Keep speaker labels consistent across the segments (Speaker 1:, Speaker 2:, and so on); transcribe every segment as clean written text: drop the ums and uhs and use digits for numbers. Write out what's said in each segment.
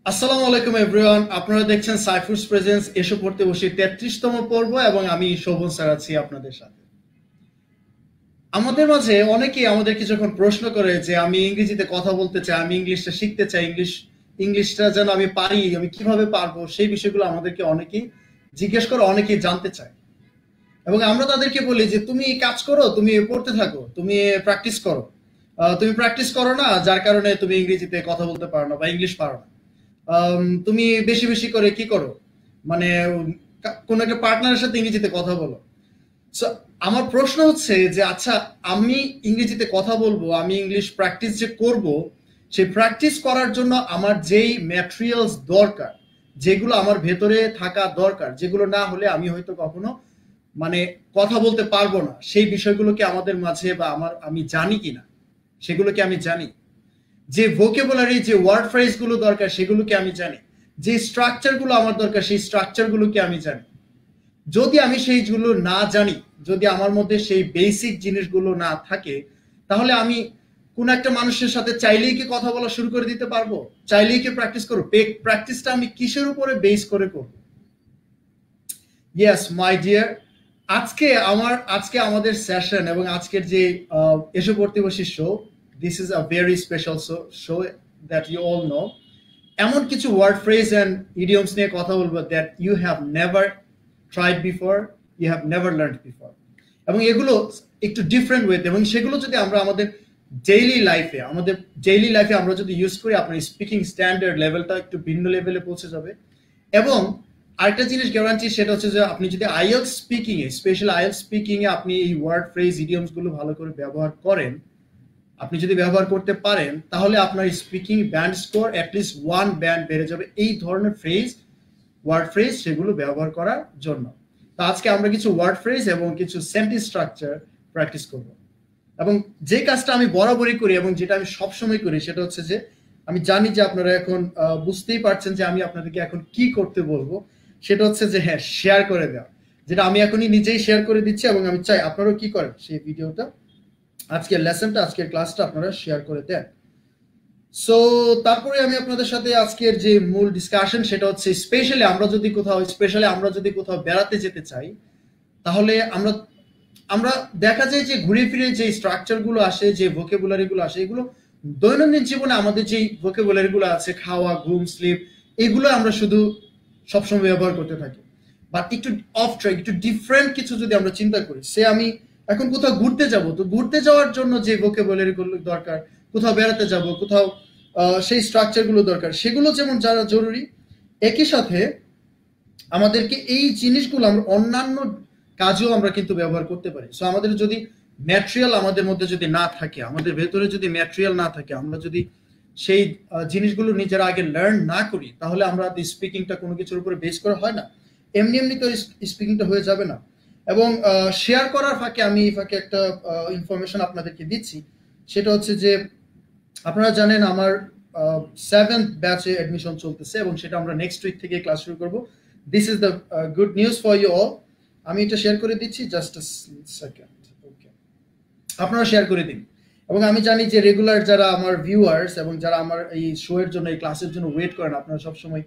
Speaker 1: আসসালামু আলাইকুম এভরিওয়ান, আপনারা দেখছেন সাইফুস প্রেজেন্স এসো পড়তে বসি 33তম পর্ব এবং আমি শোভন স্যার আছি আপনাদের সাথে। আমাদের মাঝে অনেকেই আমাদেরকে যখন প্রশ্ন করে যে আমি ইংরেজিতে কথা বলতে চাই, আমি ইংলিশটা শিখতে চাই, ইংলিশটা যেন আমি পারি, আমি কিভাবে পারবো, সেই বিষয়গুলো আমাদেরকে অনেকেই জিজ্ঞেস করে, অনেকেই জানতে চায়। এবং আমরা তাদেরকে বলি যে তুমি কাজ করো, তুমি পড়তে থাকো, তুমি প্র্যাকটিস করো। তুমি প্র্যাকটিস করো না, যার কারণে তুমি ইংরেজিতে কথা বলতে পারো না বা ইংলিশ পারো না। তুমি বেশি বেশি করে কি করো, মানে কোন একটা পার্টনারের সাথে ইংরেজিতে কথা বলো। So, আমার প্রশ্ন হচ্ছে যে আচ্ছা, আমি ইংরেজিতে কথা বলবো, আমি ইংলিশ প্র্যাকটিস যে করব, সেই প্র্যাকটিস করার জন্য আমার যেই ম্যাটেরিয়ালস দরকার, যেগুলো আমার ভেতরে থাকা দরকার, যেগুলো না হলে আমি হয়তো কখনো মানে কথা বলতে পারবো না, সেই বিষয়গুলো কি আমাদের মাঝে বা আমি জানি কিনা, সেগুলো কি আমি জানি? যে ভোকেবুলারি, যে ওয়ার্ড ফ্রেজ গুলো দরকার সেগুলো কি আমি জানি? যে স্ট্রাকচার গুলো আমার দরকার সেই স্ট্রাকচার গুলো কি আমি জানি? যদি আমি সেইগুলো না জানি, যদি আমার মধ্যে সেই বেসিক জিনিসগুলো না থাকে, তাহলে আমি কোন একটা মানুষের সাথে চাইলেই কি কথা বলা শুরু করে দিতে পারবো? চাইলেই কি প্র্যাকটিস করবো? প্র্যাকটিসটা আমি কিসের উপরে বেস করে করবো? ইয়েস মাই ডিয়ার, আজকে আমাদের সেশন এবং আজকের যে এসো পড়তে বসি show, this is a very special show that you all know. এমন কিছু ওয়ার্ড ফ্রেজ অ্যান্ড ইডিয়মস নিয়ে কথা বলবো that you have never tried before, you have never learn before. এবং এগুলো একটু ডিফারেন্ট ওয়েতে, এবং সেগুলো যদি আমরা আমাদের ডেইলি লাইফে আমরা যদি ইউজ করি, আপনার স্পিকিং স্ট্যান্ডার্ড লেভেলটা একটু ভিন্ন লেভেলে পৌঁছে যাবে। এবং আরেকটা জিনিস গ্যারান্টি, সেটা হচ্ছে যে আপনি যদি আইএলটিএস স্পিকিং এ, স্পেশাল আইএলটিএস স্পিকিং এ আপনি এই ওয়ার্ড ফ্রেজ ইডিয়মস গুলো ভালো করে ব্যবহার করেন, আপনি যদি ব্যবহার করতে পারেন, তাহলে আপনার speaking band score at least 1 band বেড়ে যাবে এই ধরনের ওয়ার্ড ফ্রেজ সেগুলো ব্যবহার করার জন্য। তো আজকে আমরা কিছু ওয়ার্ড ফ্রেজ এবং কিছু সেন্টেন্স স্ট্রাকচার প্র্যাকটিস করব। এবং যে কাজটা আমি বরাবরই করি এবং যেটা আমি সবসময় করি, সেটা হচ্ছে যে আমি জানি যে আপনারা এখন বুঝতেই পারছেন যে আমি আপনাদেরকে এখন কি করতে বলবো। সেটা হচ্ছে যে হ্যাঁ, শেয়ার করে দেওয়া, যেটা আমি এখনই নিজেই শেয়ার করে দিচ্ছি এবং আমি চাই আপনারাও কি করেন, সেই ভিডিওটা, আজকের লেসনটা, আজকের ক্লাসটা আপনারা শেয়ার করে দেন। সো তারপরে আমি আপনাদের সাথে আজকের যে মূল ডিসকাশন, সেটা হচ্ছে স্পেশালি আমরা যদি কোথাও বেড়াতে যেতে চাই, তাহলে আমরা আমরা দেখা যায় যে ঘুরে ফিরে যে স্ট্রাকচার গুলো আসে, যে ভোকেবুলারি গুলো আসে, এগুলো দৈনন্দিন জীবনে আমাদের যে ভোকেবুলারি গুলো আছে, খাওয়া, ঘুম, স্লিপ, এগুলো আমরা শুধু সবসময় ব্যবহার করতে থাকি। বাট একটু অফ ট্র্যাক, একটু ডিফারেন্ট কিছু যদি আমরা চিন্তা করি, আমি এখন কোথাও ঘুরতে যাব, তো ঘুরতে যাওয়ার জন্য যে ভোকেবুলারি গুলো দরকার, কোথাও বেড়াতে যাব, কোথাও সেই স্ট্রাকচার গুলো দরকার, সেগুলো যেমন যারা জরুরি, একই সাথে আমাদেরকে এই জিনিসগুলো আমরা অন্যান্য কাজেও আমরা কিন্তু ব্যবহার করতে পারি। সো আমাদের যদি ম্যাটেরিয়াল আমাদের মধ্যে যদি না থাকে, আমাদের ভেতরে যদি ম্যাটেরিয়াল না থাকে, আমরা যদি সেই জিনিসগুলো নিজেরা আগে লার্ন না করি, তাহলে আমরা স্পিকিংটা কোনো কিছুর উপরে বেস করা হয় না, এমনি এমনি তো স্পিকিংটা হয়ে যাবে না। এবং শেয়ার করার ফাঁকে আমি এই ফাঁকে একটা ইনফরমেশন আপনাদেরকে দিচ্ছি, সেটা হচ্ছে যে আপনারা জানেন আমার 7th ব্যাচে অ্যাডমিশন চলতেছে এবং সেটা আমরা নেক্সট উইক থেকে ক্লাস শুরু করব। This is the good news for you all. আমি এটা শেয়ার করে দিচ্ছি, জাস্ট আ সেকেন্ড। ওকে, আপনারা শেয়ার করে দিন। এবং আমি জানি যে রেগুলার যারা আমার ভিউয়ার্স এবং যারা আমার এই শো এর জন্য, এই ক্লাসের জন্য ওয়েট করেন, আপনারা সবসময়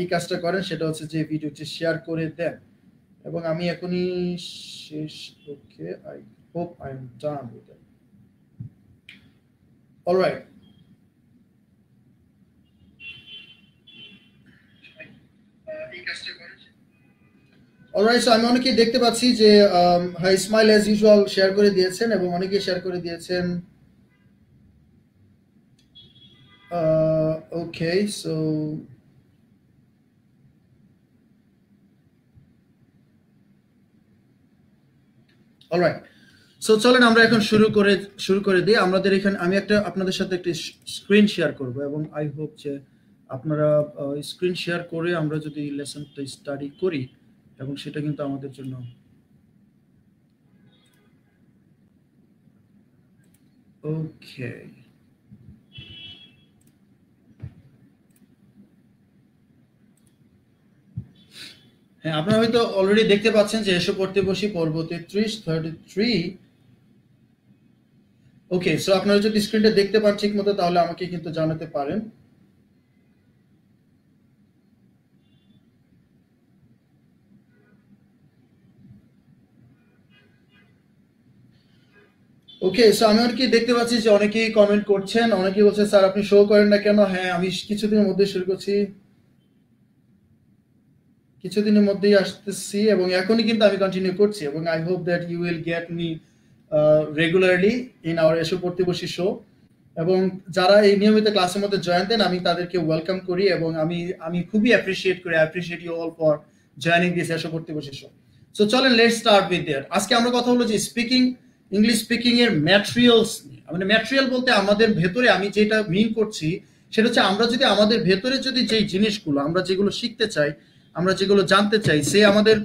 Speaker 1: এই কাজটা করেন, সেটা হচ্ছে যে ভিডিওটি শেয়ার করে দেন। এবং আমি এখনই শেষ। Okay, I hope I am done with it. Alright, alright. So আমি অনেকেই দেখতে পাচ্ছি যে হ্যাঁ, ইসমাইল অ্যাজ ইউজুয়াল শেয়ার করে দিয়েছেন এবং অনেকেই শেয়ার করে দিয়েছেন। ওকে, সো অলরাইট। সো চলেন আমরা এখন শুরু করে দিই। আমাদের এখানে আমি আপনাদের সাথে একটি স্ক্রিন শেয়ার করব এবং আই হোপ যে আপনারা স্ক্রিন শেয়ার করে আমরা যদি লেসনটা স্টাডি করি, এবং সেটা কিন্তু আমাদের জন্য ওকে। হ্যাঁ, আপনারা হয়তো অলরেডি দেখতে পাচ্ছেন যে এসো পড়তে বসি পর্ব 33 ওকে। সো আপনারা যদি স্ক্রিনটা দেখতে পান ঠিক মতো, তাহলে আমাকে কিন্তু জানাতে পারেন। ওকে, সো আমি অনেকেই দেখতে পাচ্ছি যে অনেকেই কমেন্ট করছেন, অনেকেই বলছে স্যার আপনি শো করেন না কেন। হ্যাঁ, আমি কিছুদিনের মধ্যে শুরু করছি, কিছুদিনের মধ্যেই আসতেছি এবং এখনই কিন্তু আমি কন্টিনিউ করছি এবং I hope that you will get me regularly in our এসো পড়তে বসি শো। এবং যারা এই নিয়মিত ক্লাসের মধ্যে জয়েন দেন আমি তাদেরকে ওয়েলকাম করি এবং আমি আমি খুবই অ্যাপ্রিসিয়েট করি, appreciate you all for joining this এসো পড়তে বসি শো। সো চলেন লেটস স্টার্ট উইথ দ্যাট। আজকে আমরা কথা বলবো যে স্পিকিং, ইংলিশ স্পিকিং এর ম্যাটেরিয়ালস নিয়ে। মানে ম্যাটেরিয়াল বলতে আমাদের ভেতরে, আমি যেটা মিন করছি সেটা হচ্ছে আমরা যদি আমাদের ভেতরে যদি যেই জিনিসগুলো আমরা যেগুলো শিখতে চাই, আমরা যেগুলো জানতে চাই, সে আমাদের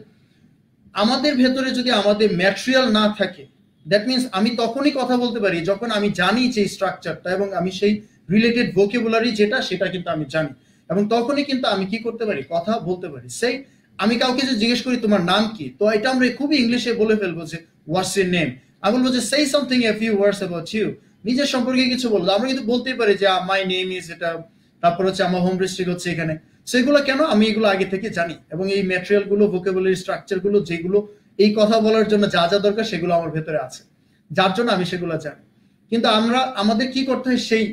Speaker 1: আমাদের ভেতরে যদি আমাদের ম্যাটেরিয়াল না থাকে, দ্যাট মিনস আমি তখনই কথা বলতে পারি যখন আমি জানি যে স্ট্রাকচারটা এবং আমি সেই রিলেটেড ভোকেবুলারি যেটা সেটা কিন্তু আমি জানি, এবং তখনই কিন্তু আমি কি করতে পারি, কথা বলতে পারি। সেই আমি কাউকে যে জিজ্ঞেস করি তোমার নাম কি, তো এটা আমরা খুবই ইংলিশে বলে ফেলবো যে হোয়াটস ইউর নেম। আমি বলবো যে সেই something a few words about you, নিজের সম্পর্কে কিছু বলবো। আমরা কিন্তু বলতেই পারি যে মাই নেম ইজ এটা, তারপর হচ্ছে আমার হোম ডিস্ট্রিক্ট হচ্ছে এখানে। সেগুলো কেন, আমি এগুলো আগে থেকে জানি এবং এই ম্যাটেরিয়াল গুলো, ভোকেবুলারি স্ট্রাকচার গুলো, যেগুলো এই কথা বলার জন্য যা যা দরকার সেগুলো আমার ভেতরে আছে, যার জন্য আমি সেগুলো জানি। কিন্তু আমরা আমাদের কি করতে হয়, সেই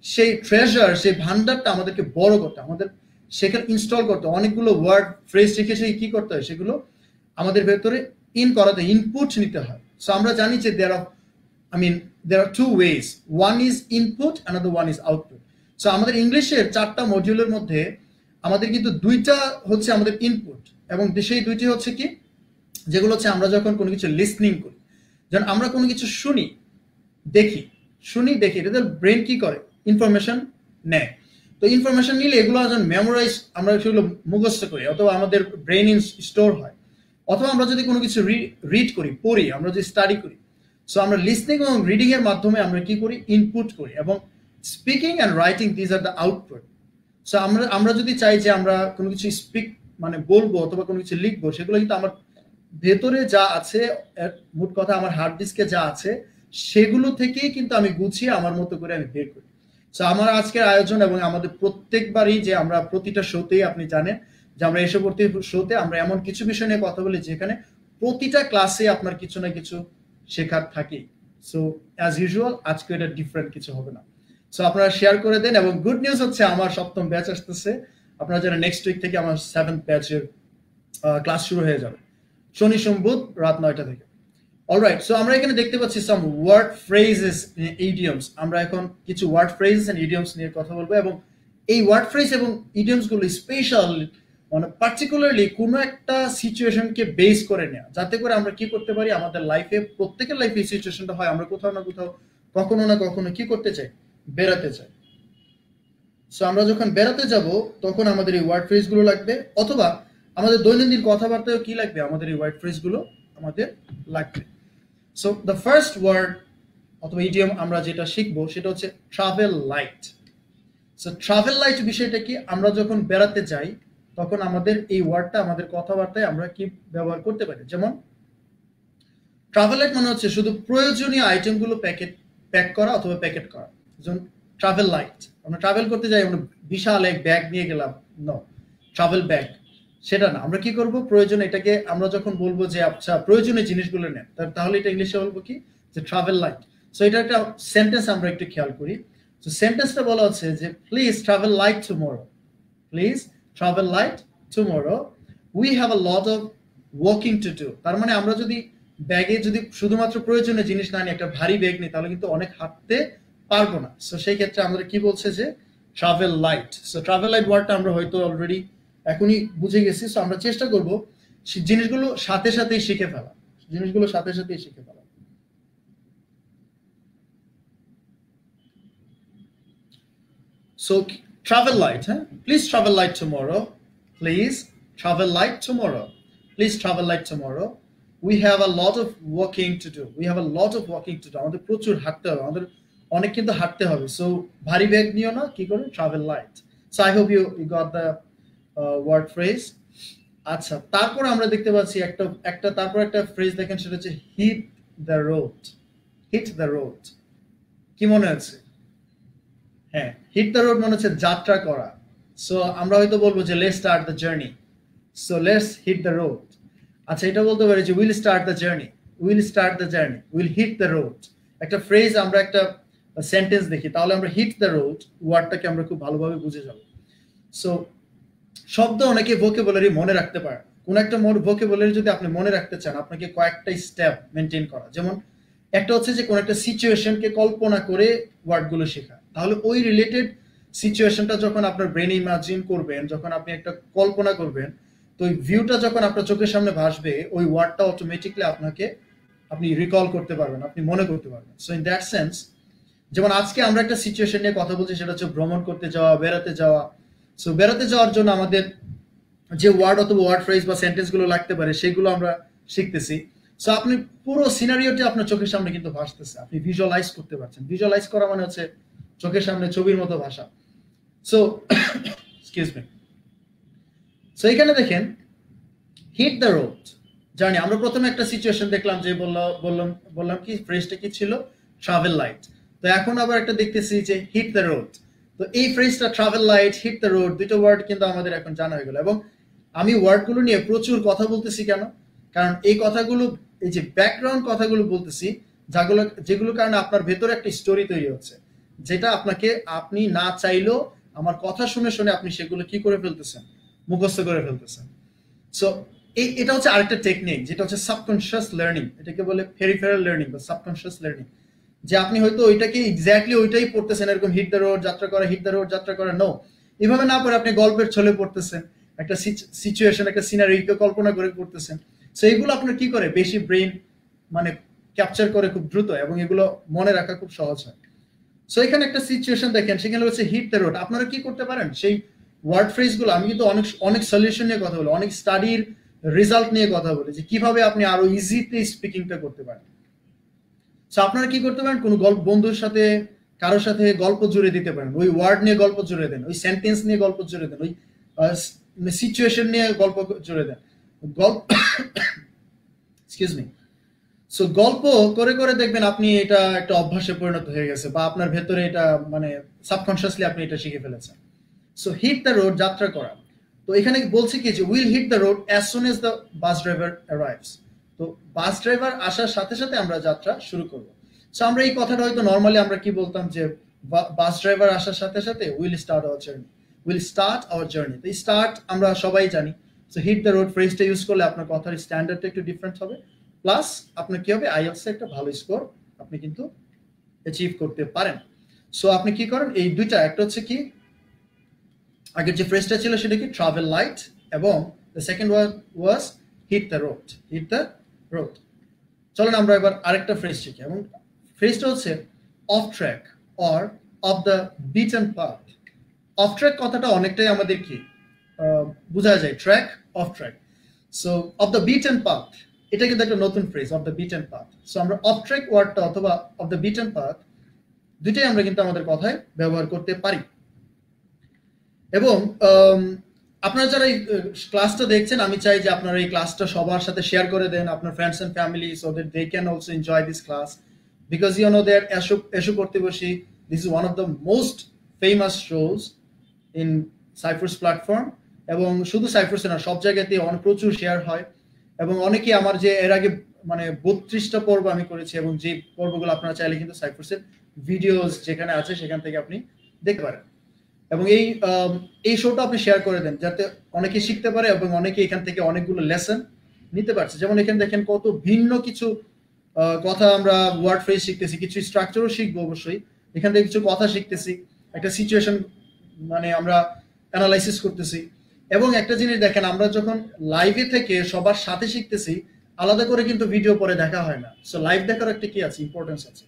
Speaker 1: সেই ট্রেজার, সেই ভান্ডারটা আমাদেরকে বড় করতে, আমাদের সেখানে ইনস্টল করতে, অনেকগুলো ওয়ার্ড ফ্রেজ রেখে সেই কি করতে হয়, সেগুলো আমাদের ভেতরে ইন করাতে, ইনপুট নিতে হয়। সো আমরা জানি যে there are two ways, one is input, another one is output. So আমাদের ইংলিশের 4টা মডিউলের মধ্যে আমাদের কিন্তু 2টা হচ্ছে আমাদের ইনপুট, এবং সেই 2টি হচ্ছে কি, যেগুলো হচ্ছে আমরা যখন কোনো কিছু লিসনিং করি, যেমন আমরা কোনো কিছু শুনি দেখি, এটা ব্রেন কি করে, ইনফরমেশন নেয়। তো ইনফরমেশন নিলে এগুলো যখন মেমোরাইজ, আমরা সেগুলো মুখস্থ করি অথবা আমাদের ব্রেন স্টোর হয়, অথবা আমরা যদি কোনো কিছু রিড করি, পড়ি, আমরা যদি স্টাডি করি। সো আমরা লিসনিং এবং রিডিং এর মাধ্যমে আমরা কি করি, ইনপুট করি, এবং speaking and writing, these are the output. So আমরা যদি চাই যে আমরা কোনো কিছু স্পিক মানে বলবো অথবা কোনো কিছু লিখবো, সেগুলো কিন্তু আমার ভেতরে যা আছে, মোট কথা আমার হার্ড ডিস্কে যা আছে, সেগুলো থেকেই কিন্তু আমি গুছিয়ে আমার মতো করে আমি বের করি। সো আমার আজকের আয়োজন এবং আমাদের প্রত্যেকবারই যে আমরা প্রতিটা শোতেই আপনি জানেন যে আমরা এসে পড়তে শোতে আমরা এমন কিছু বিষয় নিয়ে কথা বলি যেখানে প্রতিটা ক্লাসে আপনার কিছু না কিছু শেখার থাকেই। সো অ্যাজ ইউজুয়াল আজকে এটা ডিফারেন্ট কিছু হবে না। সো আপনারা শেয়ার করে দেন, এবং গুড নিউজ হচ্ছে আমার 7ম ব্যাচ আসতেছে। আপনারা যারা নেক্সট উইক থেকে আমার 7th ব্যাচের ক্লাস শুরু হয়ে যাবে, শনি সোম বুধ রাত 9টা থেকে। অলরাইট, সো আমরা এখানে দেখতে পাচ্ছি সাম ওয়ার্ড ফ্রেজেস, ইডিয়মস। আমরা এখন কিছু ওয়ার্ড ফ্রেজেস এন্ড ইডিয়মস নিয়ে কথা বলবো, এবং এই ওয়ার্ড ফ্রেজ এবং ইডিয়মস গুলো স্পেশাল, মানে পার্টিকুলারলি কোনো একটা সিচুয়েশনকে বেস করে নেওয়া, যাতে করে আমরা কি করতে পারি, আমাদের লাইফে, প্রত্যেকের লাইফে এই সিচুয়েশনটা হয়, আমরা কোথাও না কোথাও কখনো না কখনো কি করতে চাই, বেড়াতে চাই। সো আমরা যখন বেড়াতে যাব তখন আমাদের এই ওয়ার্ড ফ্রেজ গুলো লাগবে, অথবা আমাদের দৈনন্দিন কথাবার্তায় কি লাগবে, আমাদের এই ওয়ার্ড ফ্রেজ গুলো আমাদের লাগবে। সো দ্য ফার্স্ট ওয়ার্ড অথবা ইডিয়ম আমরা যেটা শিখবো সেটা হচ্ছে travel light. So travel light বিষয়টা কি, আমরা যখন বেড়াতে যাই তখন আমাদের এই ওয়ার্ডটা আমাদের কথাবার্তায় আমরা কি ব্যবহার করতে পারি। যেমন ট্রাভেল লাইট মানে হচ্ছে শুধু প্রয়োজনীয় আইটেমগুলো প্যাক করা অথবা প্যাকেট করা। যেমন ট্রাভেল লাইট, আমরা ট্রাভেল করতে যাই, আমরা বিশাল এক ব্যাগ নিয়ে গেলাম, নো, ট্রাভেল ব্যাগ সেটা না। আমরা কি করব, প্রয়োজন, এটাকে আমরা যখন বলবো যে আচ্ছা প্রয়োজনীয় জিনিসগুলো নেন, তাহলে এটা ইংলিশে বলবো কি, যে ট্রাভেল লাইট। সো এটা একটা সেন্টেন্স, আমরা একটু খেয়াল করি। সো সেন্টেন্সটা বলা হচ্ছে যে please travel light tomorrow, please travel light tomorrow, we have a lot of walking to do. তার মানে আমরা যদি ব্যাগে যদি শুধুমাত্র প্রয়োজনীয় জিনিস না নিই, একটা ভারী ব্যাগ নিই, তাহলে কিন্তু অনেক হাঁটতে পারবো না। সো সেই ক্ষেত্রে আমাদের কি বলছে, যে travel light. So travel light ওয়ার্ডটা আমরা হয়তো অলরেডি এখনই বুঝে গেছি। সো আমরা চেষ্টা করবো জিনিসগুলো সাথে সাথেই শিখে ফেলা, জিনিসগুলো সাথে সাথেই শিখে ফেলা। সো ট্রাভেল লাইট, হ্যাঁ, please travel light tomorrow, please travel light tomorrow, please travel light tomorrow, we have a lot of walking to do, we have a lot of walking to do. আমাদের প্রচুর হাঁটতে হবে, আমাদের অনেক কিন্তু হাঁটতে হবে। সো ভারী ব্যাগ নিও না, কি করে, travel light. So I hope you got the word phrase. আচ্ছা, তারপর আমরা দেখতে পাচ্ছি তারপর একটা ফ্রেজ দেখেন, সেটা হচ্ছে hit the road. Hit the road কি মনে আছে? হ্যাঁ, হিট দ্য রোড মানে হচ্ছে যাত্রা করা। সো আমরা হয়তো বলবো যে let's start the journey, so let's hit the road. আচ্ছা, এটা বলতে পারি যে will start the journey, will start the journey, will hit the road. একটা ফ্রেজ আমরা একটা সেন্টেন্স দেখি, তাহলে আমরা হিট দ্য রোড ওয়ার্ডটাকে আমরা খুব ভালোভাবে বুঝে যাব। সো শব্দ অনেকে ভোকাবুলারি মনে রাখতে পারে। কোন একটা ভোকাবুলারি যদি আপনি মনে রাখতে চান, আপনাকে কয়েকটা স্টেপ মেনটেন করা। যেমন একটা হচ্ছে যে কোন একটা সিচুয়েশনকে কল্পনা করে ওয়ার্ডগুলো শেখা। তাহলে ওই রিলেটেড সিচুয়েশনটা যখন আপনার ব্রেনে ইমাজিন করবেন, যখন আপনি একটা কল্পনা করবেন, তো ওই ভিউটা যখন আপনার চোখের সামনে ভাসবে, ওই ওয়ার্ডটা অটোমেটিকলি আপনি রিকল করতে পারবেন, আপনি মনে করতে পারবেন। সো ইন দ্যাট সেন্স, যেমন আজকে আমরা একটা সিচুয়েশন নিয়ে কথা বলছি, সেটা হচ্ছে ভ্রমণ করতে যাওয়া, বেড়াতে যাওয়া। সো বেড়াতে যাওয়ার জন্য আমাদের যে ওয়ার্ড অথবা ওয়ার্ড ফ্রেজ বা সেন্টেন্স গুলো লাগতে পারে, সেগুলো আমরা শিখতেছি। সো আপনি পুরো সিনারিওটি আপনার চোখের সামনে কিন্তু ভাসতেছে, আপনি ভিজুয়ালাইজ করতে পারছেন। ভিজুয়ালাইজ করা মানে হচ্ছে চোখের সামনে ছবির মতো ভাষা। So excuse me. সো এখানে দেখেন হিট দ্য রোড জার্নি, আমরা প্রথমে একটা সিচুয়েশন দেখলাম যে বললাম কি ফ্রেজটা কি ছিল, ট্রাভেল লাইট। তো এখন আবার একটা দেখতেছি যে হিট দ্য রোড। তো এই ফ্রেজটা travel light, hit the road, দুটো ওয়ার্ড কিন্তু আমাদের এখন জানা হয়ে গেল। এবং আমি ওয়ার্ডগুলো নিয়ে প্রচুর কথা বলতেছি কেন, কারণ এই কথাগুলো, এই যে ব্যাকগ্রাউন্ড কথাগুলো বলতেছি, যেগুলো কারণে আপনার ভেতরে একটা স্টোরি তৈরি হচ্ছে, যেটা আপনি না চাইলেও আমার কথা শুনে শুনে আপনি সেগুলো কি করে ফেলতেছেন, মুখস্থ করে ফেলতেছেন। সো এটা হচ্ছে আরেকটা টেকনিক, যেটা হচ্ছে সাবকনশিয়াস লার্নিং। এটাকে বলে পেরিফেরাল লার্নিং বা সাবকনশিয়াস লার্নিং। যে আপনি হয়তো ওইটাকে এক্স্যাক্টলি ওইটাই পড়তেছেন, এরকম হিট দ্য রোড যাত্রা করা, হিট দ্য রোড যাত্রা করা, নো, এভাবে না পড়ে আপনি গল্পের ছলে পড়তেছেন, একটা সিচুয়েশন, একটা সিনারিকে কল্পনা করে পড়তেছেন। সো এগুলো আপনার কি করে, বেশি ব্রেন মানে ক্যাপচার করে খুব দ্রুত, এবং এগুলো মনে রাখা খুব সহজ হয়। সো এখানে একটা সিচুয়েশন দেখেন, সেখানে হচ্ছে হিট দ্য রোড। আপনারা কি করতে পারেন, সেই ওয়ার্ড ফ্রেজ গুলো, আমি কিন্তু অনেক সলিউশন নিয়ে কথা বলি, অনেক স্টাডির রেজাল্ট নিয়ে কথা বলি, যে কিভাবে আপনি আরো ইজিতে স্পিকিংটা করতে পারেন। সো আপনারা কি করতে পারেন, কোনো বন্ধুর সাথে, কারোর সাথে গল্প জুড়ে দিতে পারেন, ওই ওয়ার্ড নিয়ে গল্প জুড়ে দেন, ওই সেন্টেন্স নিয়ে গল্প জুড়ে দেন, ওই সিচুয়েশন নিয়ে গল্প জুড়ে দেন, গল্প এক্সকিউজ মি। সো গল্প করে করে দেখবেন আপনি এটা একটা অভ্যাসে পরিণত হয়ে গেছে, বা আপনার ভেতরে এটা মানে সাবকনশিয়াসলি আপনি এটা শিখে ফেলেছেন। সো হিট দ্য রোড যাত্রা করা। তো এখানে বলছি কি যে will hit the road as soon as the bus driver arrives. তো বাস ড্রাইভার আসার সাথে সাথে আমরা যাত্রা শুরু করব। সো আমরা এই কথাটা হয়তো নর্মালি আমরা কি বলতাম, যে বাস ড্রাইভার আসার সাথে সাথে will start our journey, will start our journey. তো স্টার্ট আমরা সবাই জানি। সো হিট দ্য রোড ফ্রেজটা ইউজ করলে আপনার কথার স্ট্যান্ডার্ডটা একটু ডিফারেন্ট হবে, প্লাস আপনার কি হবে, আইএলটিএস একটা ভালো স্কোর আপনি কিন্তু অ্যাচিভ করতে পারেন। সো আপনি কি করেন, এই দুইটা, একটা হচ্ছে কি আগের যে ফ্রেজটা ছিল সেটা কি ট্রাভেল লাইট, এবং the second was hit the road, hit the road. চলেন আমরা এবার আরেকটা ফ্রেজ শিখি, এবং ফ্রেজটা হচ্ছে off track or off the beaten path. Off track কথাটা অনেকটাই আমাদের কি বোঝা যায়, track, off track. So off the beaten path, এটা কিন্তু একটা নতুন phrase, off the beaten path. So আমরা অফ ট্র্যাক ওয়ার্ডটা অথবা অফ দ্য বিটেন পাথ দুইটাই আমরা কিন্তু আমাদের কথায় ব্যবহার করতে পারি। এবং আপনারা যারা এই ক্লাসটা দেখছেন, আমি চাই যে আপনারা এই ক্লাসটা সবার সাথে শেয়ার করে দেন, আপনার friends and family, so that they can also enjoy this class, because you know that এসো প্রতিবেশী, this is one of the most famous shows in Cyphers platform. এবং শুধু সাইফার্সে না, সব জায়গাতেই প্রচুর শেয়ার হয়। এবং অনেকেই আমার যে এর আগে মানে 32টা পর্ব আমি করেছি, এবং যে পর্বগুলো আপনারা চাইলে কিন্তু সাইফার্সের ভিডিওস যেখানে আছে সেখান থেকে আপনি দেখতে পারেন। এবং এই শোটা আপনি শেয়ার করে দেন, যাতে অনেকে শিখতে পারে এবং অনেকে এখান থেকে অনেকগুলো লেসন নিতে পারছে। যেমন এখানে দেখেন কত ভিন্ন কিছু কথা, আমরা ওয়ার্ড ফ্রেজ শিখতেছি, কিছু স্ট্রাকচারও শিখবো অবশ্যই, এখান থেকে কিছু কথা শিখতেছি, একটা সিচুয়েশন মানে আমরা অ্যানালাইসিস করতেছি। এবং একটা জিনিস দেখেন, আমরা যখন লাইভে থেকে সবার সাথে শিখতেছি, আলাদা করে কিন্তু ভিডিও পরে দেখা হয় না। সো লাইভ দেখার একটা কি আছে, ইম্পর্টেন্স আছে।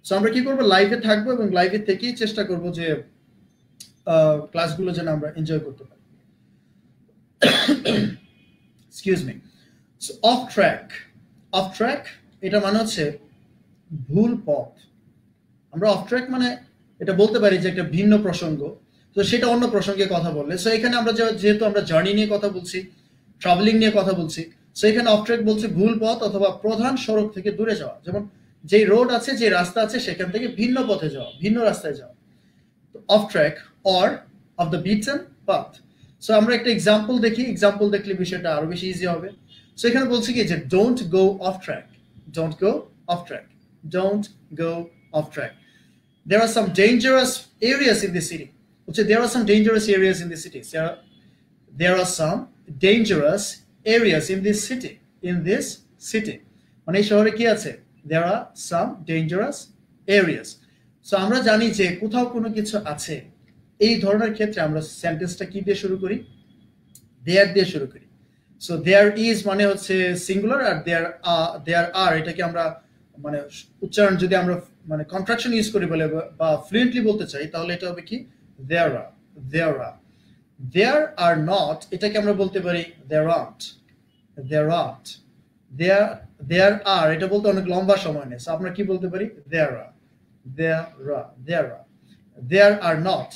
Speaker 1: সো আমরা কি করবো, লাইভে থাকবো এবং লাইভে থেকেই চেষ্টা করবো যে ক্লাসগুলো যেন আমরা এনজয় করতে পারি। Excuse me. So of track, off track এটা মানে হচ্ছে ভুল পথ। আমরা অফ ট্র্যাক মানে এটা বলতে পারি যে একটা ভিন্ন প্রসঙ্গ, তো সেটা অন্য প্রসঙ্গে কথা বললে। সো এখানে আমরা যেহেতু আমরা জার্নি নিয়ে কথা বলছি, ট্রাভেলিং নিয়ে কথা বলছি, সো এখানে অফ ট্র্যাক বলছে ভুল পথ অথবা প্রধান সড়ক থেকে দূরে যাওয়া। যেমন যে রোড আছে, যে রাস্তা আছে, সেখান থেকে ভিন্ন পথে যাওয়া, ভিন্ন রাস্তায় যাওয়া, of track or off the beaten path. So আমরা একটা এক্সাম্পল দেখি, এক্সাম্পল দেখলে বিষয়টা আরো বেশি ইজি হবে। সো এখানে বলছি কি যে don't go of track, don't go of track. don't go off track. There are some dangerous areas in the city. There are some dangerous areas in the city. There are some dangerous areas in this city. In this city. মানে এই শহরে কি আছে? There are some dangerous areas. So আমরা জানি যে কোথাও কোনো কিছু আছে। এই ধরনের ক্ষেত্রে আমরা সেন্টেন্সটা কি দিয়ে শুরু করি? There দিয়ে শুরু করি। So there is মানে হচ্ছে সিঙ্গুলার আর there are এটাকে আমরা মানে উচ্চারণ যদি আমরা মানে কন্ট্রাকশন ইউজ করি বলে বা ফ্লুয়েন্টলি বলতে চাই তাহলে এটা হবে কি there are there are not এটাকে আমরা বলতে পারি there aren't there are এটা বলতে অনেক লম্বা সময় নেয় সো আমরা কি বলতে পারি there are there are not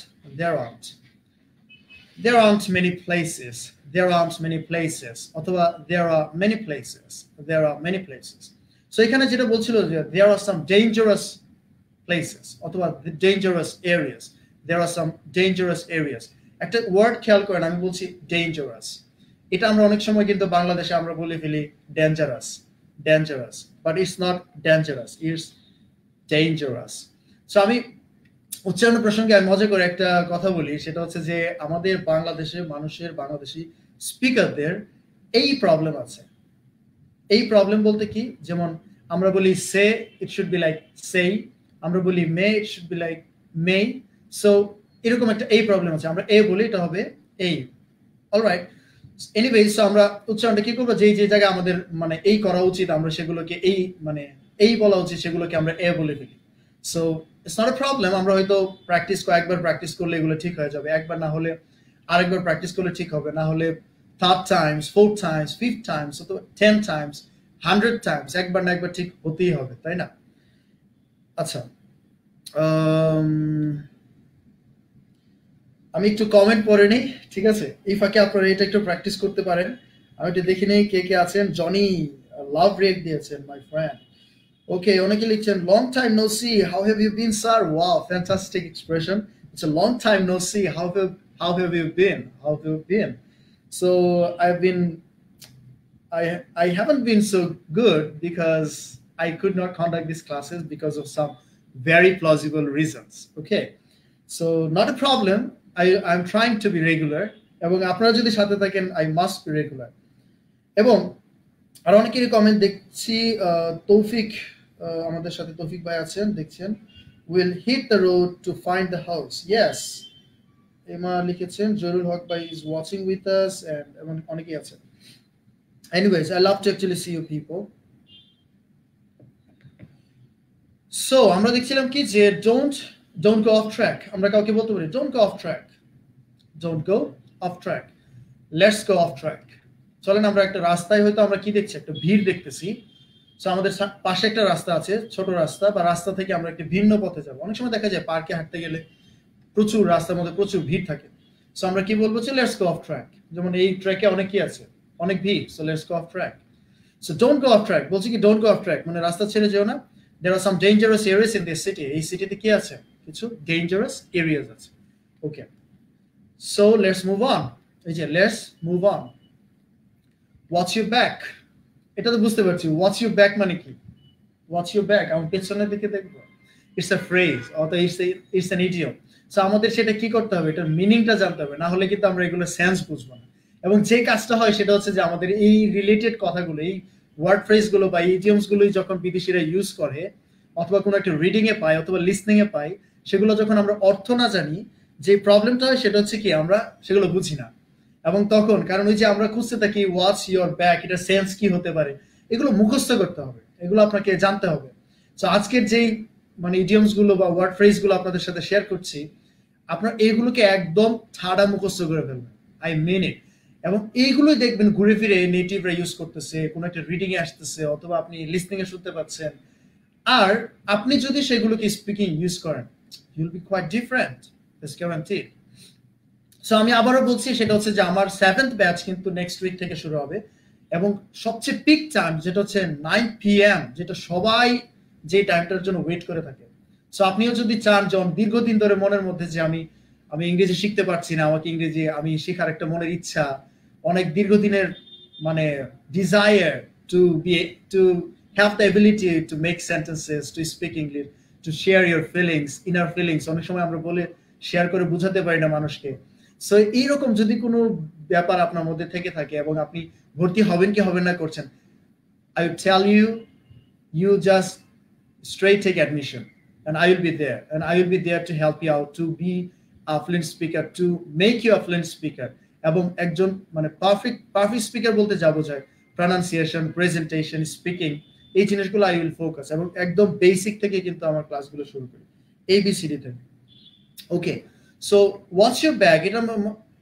Speaker 1: there aren't many places অথবা there are many places so এখানে যেটা বলছিল যে there are some dangerous places অথবা dangerous areas there are some dangerous areas একটা ওয়ার্ড খেয়াল করেন আমি বলছি dangerous এটা আমরা অনেক সময় কিন্তু বাংলাদেশে আমরা বলে ফেলি dangerous but it's not dangerous it's dangerous so আমি উচ্চারণ প্রসঙ্গে আমি মজা করে একটা কথা বলি সেটা হচ্ছে যে আমাদের বাংলাদেশে মানুষের বাংলাদেশি স্পিকারদের এই প্রবলেম আছে এই প্রবলেম বলতে কি যেমন আমরা বলি say it should be like সেই আমরা বলি may it should be like may so এরকম একটা এই প্রবলেম আছে আমরা এ বলি এটা হবে এই অলরাইট এনিওয়ে সো আমরা উচ্চারণটা কি করব যে যে জায়গায় আমাদের মানে এই করা উচিত আমরা সেগুলোকে এই মানে এই বলা উচিত সেগুলোকে আমরা এ বলে ফেলি so it's not a problem আমরা হয়তো কয়েকবার প্র্যাকটিস করলে এগুলো ঠিক হয়ে যাবে একবার না হলে আরেকবার প্র্যাকটিস করলে ঠিক হবে না হলে third times, fourth times, fifth times, 10 times, 100 times একবার না একবার ঠিক হতেই হবে তাই না আচ্ছা আমি একটু কমেন্ট পড়ে নিই ঠিক আছে এই ফাঁকে আপনারা এটা একটু প্র্যাকটিস করতে পারেন আমি একটু দেখে নেই কে কে আছেন জনি লাভ রিয়েক্ট দিয়েছেন মাই ফ্রেন্ড ওকে অনেকে লিখছেন long time no see how have you been sir wow fantastic expression it's a long time no see how have you been So I haven't been so good because I could not conduct these classes because of some very plausible reasons. Okay, so not a problem. I'm trying to be regular. এবং আপনারা যদি সাথে থাকেন I must be regular. এবং আর অনেকেরই comment দেখছি তৌফিক আমাদের সাথে তৌফিক ভাই আছেন দেখছেন will hit the road to find the house. Yes. এমা লিখেছেন জরুল হক ভাই is watching with us and এবং অনেকেই আছেন anyways I love to actually see you people so আমরা দেখছিলাম কি যে don't go off track আমরা কাউকে বলতে পারি don't go off track let's go off track চলেন আমরা একটা রাস্তায় হয়তো আমরা কি দেখছি একটা ভিড় দেখতেছি সো আমাদের পাশে একটা রাস্তা আছে ছোট রাস্তা বা রাস্তা থেকে আমরা একটা ভিন্ন পথে যাব অনেক সময় দেখা যায় পার্কে হাঁটতে গেলে প্রচুর রাস্তার মধ্যে প্রচুর ভিড় থাকে সো আমরা কি বলবো যে লেটস গো অফ ট্র্যাক যেমন এই ট্র্যাকে অনেক কি আছে অনেক ভিড় so let's go of track so don't go of track বলছি কি ডোন্ট গো অফ ট্র্যাক মানে রাস্তা ছেড়ে যেও না there are some dangerous areas in this city এই সিটিতে কি আছে কিছু ডেঞ্জারাস এরিয়াস আছে okay so let's move on এই যে let's move on watch your back এটা তো বুঝতে পারছি ওয়াচ ইউর ব্যাক মানে কি ওয়াচ ইউর ব্যাক আমি পেছনের দিকে দেখবো ইটস আ ফ্রেজ অথবা ইটস অ্যান ইডিয়ম সো আমাদের সেটা কি করতে হবে এটার মিনিংটা জানতে হবে না হলে কিন্তু আমরা এগুলো সেন্স বুঝবো না এবং যে কাজটা হয় সেটা হচ্ছে যে আমাদের এই রিলেটেড কথাগুলো এই ওয়ার্ড ফ্রেজ গুলো বা ইডিয়মস গুলোই যখন বিদেশিরা ইউজ করে অথবা কোনো একটা রিডিং এ পাই অথবা লিসনিং এ পাই সেগুলো যখন আমরা অর্থ না জানি যে প্রবলেমটা হয় সেটা হচ্ছে কি আমরা সেগুলো বুঝি না এবং তখন কারণ ওই যে আমরা খুঁজতে থাকি ওয়াচ ইউর ব্যাক এটার সেন্স কি হতে পারে এগুলো মুখস্থ করতে হবে এগুলো আপনাকে জানতে হবে সো আজকের যেই মানে ইডিয়মস গুলো বা ওয়ার্ড ফ্রেজ গুলো আপনাদের সাথে শেয়ার করছি আপনার এইগুলোকে একদম ঠাড়া মুখস্থ করে ফেলবেন আই মিন ইট এবং এইগুলোই দেখবেন ঘুরে ফিরে নেটিভরা ইউজ করতেছে কোনো একটা রিডিং এ আসতেছে অথবা আপনি লিসনিং এ শুনতে পাচ্ছেন আর আপনি যদি সেগুলোকে স্পিকিং ইউজ করেন you'll be quite different this guaranteed so আমি আবারও বলছি সেটা হচ্ছে যে আমার 7th ব্যাচ কিন্তু নেক্সট উইক থেকে শুরু হবে এবং সবচেয়ে পিক টাইম যেটা হচ্ছে 9 PM যেটা সবাই যে টাইমটার জন্য ওয়েট করে থাকে সো আপনিও যদি চান জন দীর্ঘদিন ধরে মনের মধ্যে যে আমি ইংরেজি শিখতে পারছি না আমাকে ইংরেজি আমি শেখার একটা মনের ইচ্ছা অনেক দীর্ঘদিনের মানে desire to have the ability to make sentences, to speak English, to share your feelings, inner feelings. অনেক সময় আমরা বলে শেয়ার করে বোঝাতে পারি না মানুষকে। সো এইরকম যদি কোনো ব্যাপার আপনার মধ্যে থেকে থাকে এবং আপনি ভর্তি হবেন কি হবেন না করছেন, I would tell you, you just straight take admission and I will be there, and I will be there to help you out to be a fluent speaker, to make you a fluent speaker. এবং একজন মানে perfect speaker বলতে যা বোঝায় pronunciation, presentation, speaking, এই জিনিসগুলো I will focus, এবং একদম বেসিক থেকে কিন্তু আমার ক্লাসগুলো শুরু করি ABCD থেকে। ওকে, সো হোয়াটস ইউর ব্যাগ, এটা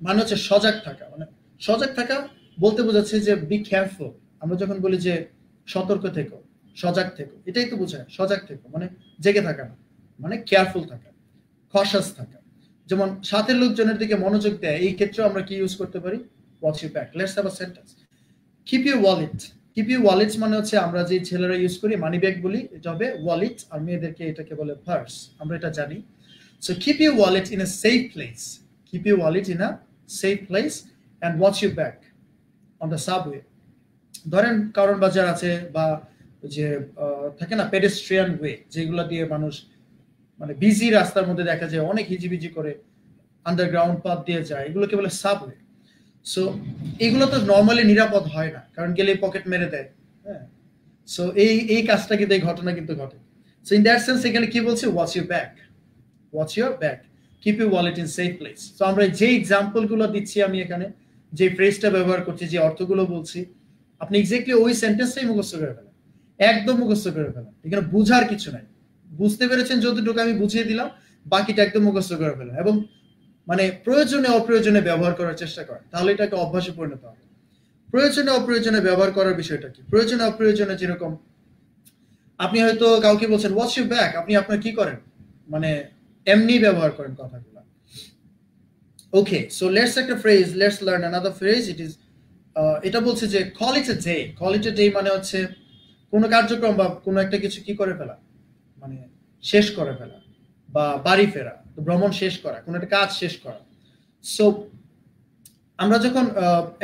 Speaker 1: মানে হচ্ছে সজাগ থাকা। মানে সজাগ থাকা বলতে বোঝাচ্ছে যে বি কেয়ারফুল। আমরা যখন বলি যে সতর্ক থেকো, সজাগ থেকো, এটাই তো বোঝায় সজাগ থেকো, মানে জেগে থাকা না, মানে কেয়ারফুল থাকা, কশাস থাকা। যেমন সাথের লোকজনের দিকে মনোযোগ দেয়, এই ক্ষেত্রে আমরা কি ইউজ করতে পারি, what's your bag. Let's have a sentence, keep your wallet. Keep your wallet মানে হচ্ছে আমরা যে ছেলেরা ইউজ করি মানি ব্যাগ বলি, এটা হবে ওয়ালেট, আর মেয়েদেরকে এটাকে বলে পার্স, আমরা এটা জানি। So keep your wallet in a safe place. Keep your wallet in a safe place and watch your back on the subway. ধরেন কারণ বাজার আছে বা যে থাকে না পেডেস্ট্রিয়ান ওয়ে, যেগুলো দিয়ে মানুষ মানে বিজি রাস্তার মধ্যে দেখা যায় অনেক হিজিবিজি করে আন্ডারগ্রাউন্ড পাথ দিয়ে যায়, এগুলোকে বলে সাবওয়ে। সো এগুলো তো নর্মালি নিরাপদ হয় না, কারণ গেলে পকেট মেরে দেয়। হ্যাঁ, সো এই কাজটা কিন্তু এই ঘটনা কিন্তু ঘটে। সো ইন দ্যাট সেন্স এখানে কি বলছে, watch your back, watch your back, keep your wallet in safe place. So আমরা যে এক্সাম্পলগুলো দিচ্ছি, আমি এখানে যে ফ্রেজটা ব্যবহার করছি, যে অর্থগুলো বলছি, আপনি এক্স্যাক্টলি ওই সেন্টেন্সটাই মুখস্থ করে ফেলেন, একদম মুখস্থ করে ফেলেন। এখানে বুঝার কিছু নাই, বুঝতে পেরেছেন যতটুকু আমি বুঝিয়ে দিলাম, বাকিটা একদম মুখস্থ করে ফেলেন, এবং মানে প্রয়োজনে অপ্রয়োজনে ব্যবহার করার চেষ্টা করেন, তাহলে এটাকে অভ্যাসে পরিণত হবে। প্রয়োজনে অপ্রয়োজনে ব্যবহার করার বিষয়টা কি, প্রয়োজনে অপ্রয়োজনে যেরকম আপনি হয়তো কাউকে বলছেন হোয়াটস ইউর ব্যাক, আপনি আপনার কি করেন মানে এমনি ব্যবহার করেন কথাগুলো। ওকে, সো লেটস একটা phrase, let's learn another phrase. It is এটা বলছে যে call it a day. Call it a day মানে হচ্ছে কোনো কার্যক্রম বা কোনো একটা কিছু কি করে ফেলা, মানে শেষ করে ফেলা বা বাড়ি ফেরা, ভ্রমণ শেষ করা, কোনো একটা কাজ শেষ করা। সো আমরা যখন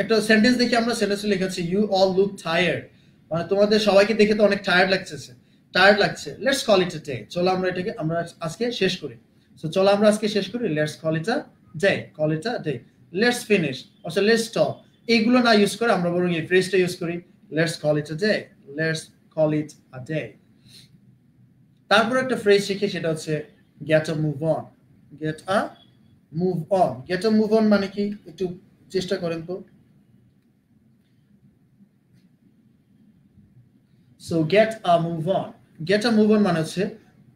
Speaker 1: একটা সেন্টেন্স দেখি, আমরা সেন্টেন্সে লিখেছি ইউ অল লুক টায়ার্ড, মানে তোমাদের সবাইকে দেখে তো অনেক টায়ার্ড লাগছে। Let's call it a day, চলো আমরা এটাকে আমরা আজকে শেষ করি। সো চলো আমরা আজকে শেষ করি, let's call it a day, call it a day. Let's finish, অর্থাৎ লেটস স্টপ, এইগুলো না ইউজ করে আমরা বরং এই ফ্রেজটা ইউজ করি, let's call it a day, let's call it a day. তারপর একটা ফ্রেজ শিখি, সেটা হচ্ছে get a move on. Get a move on, get a move on মানে কি, একটু চেষ্টা করেন তো। So get a move on, get a move on মানে হচ্ছে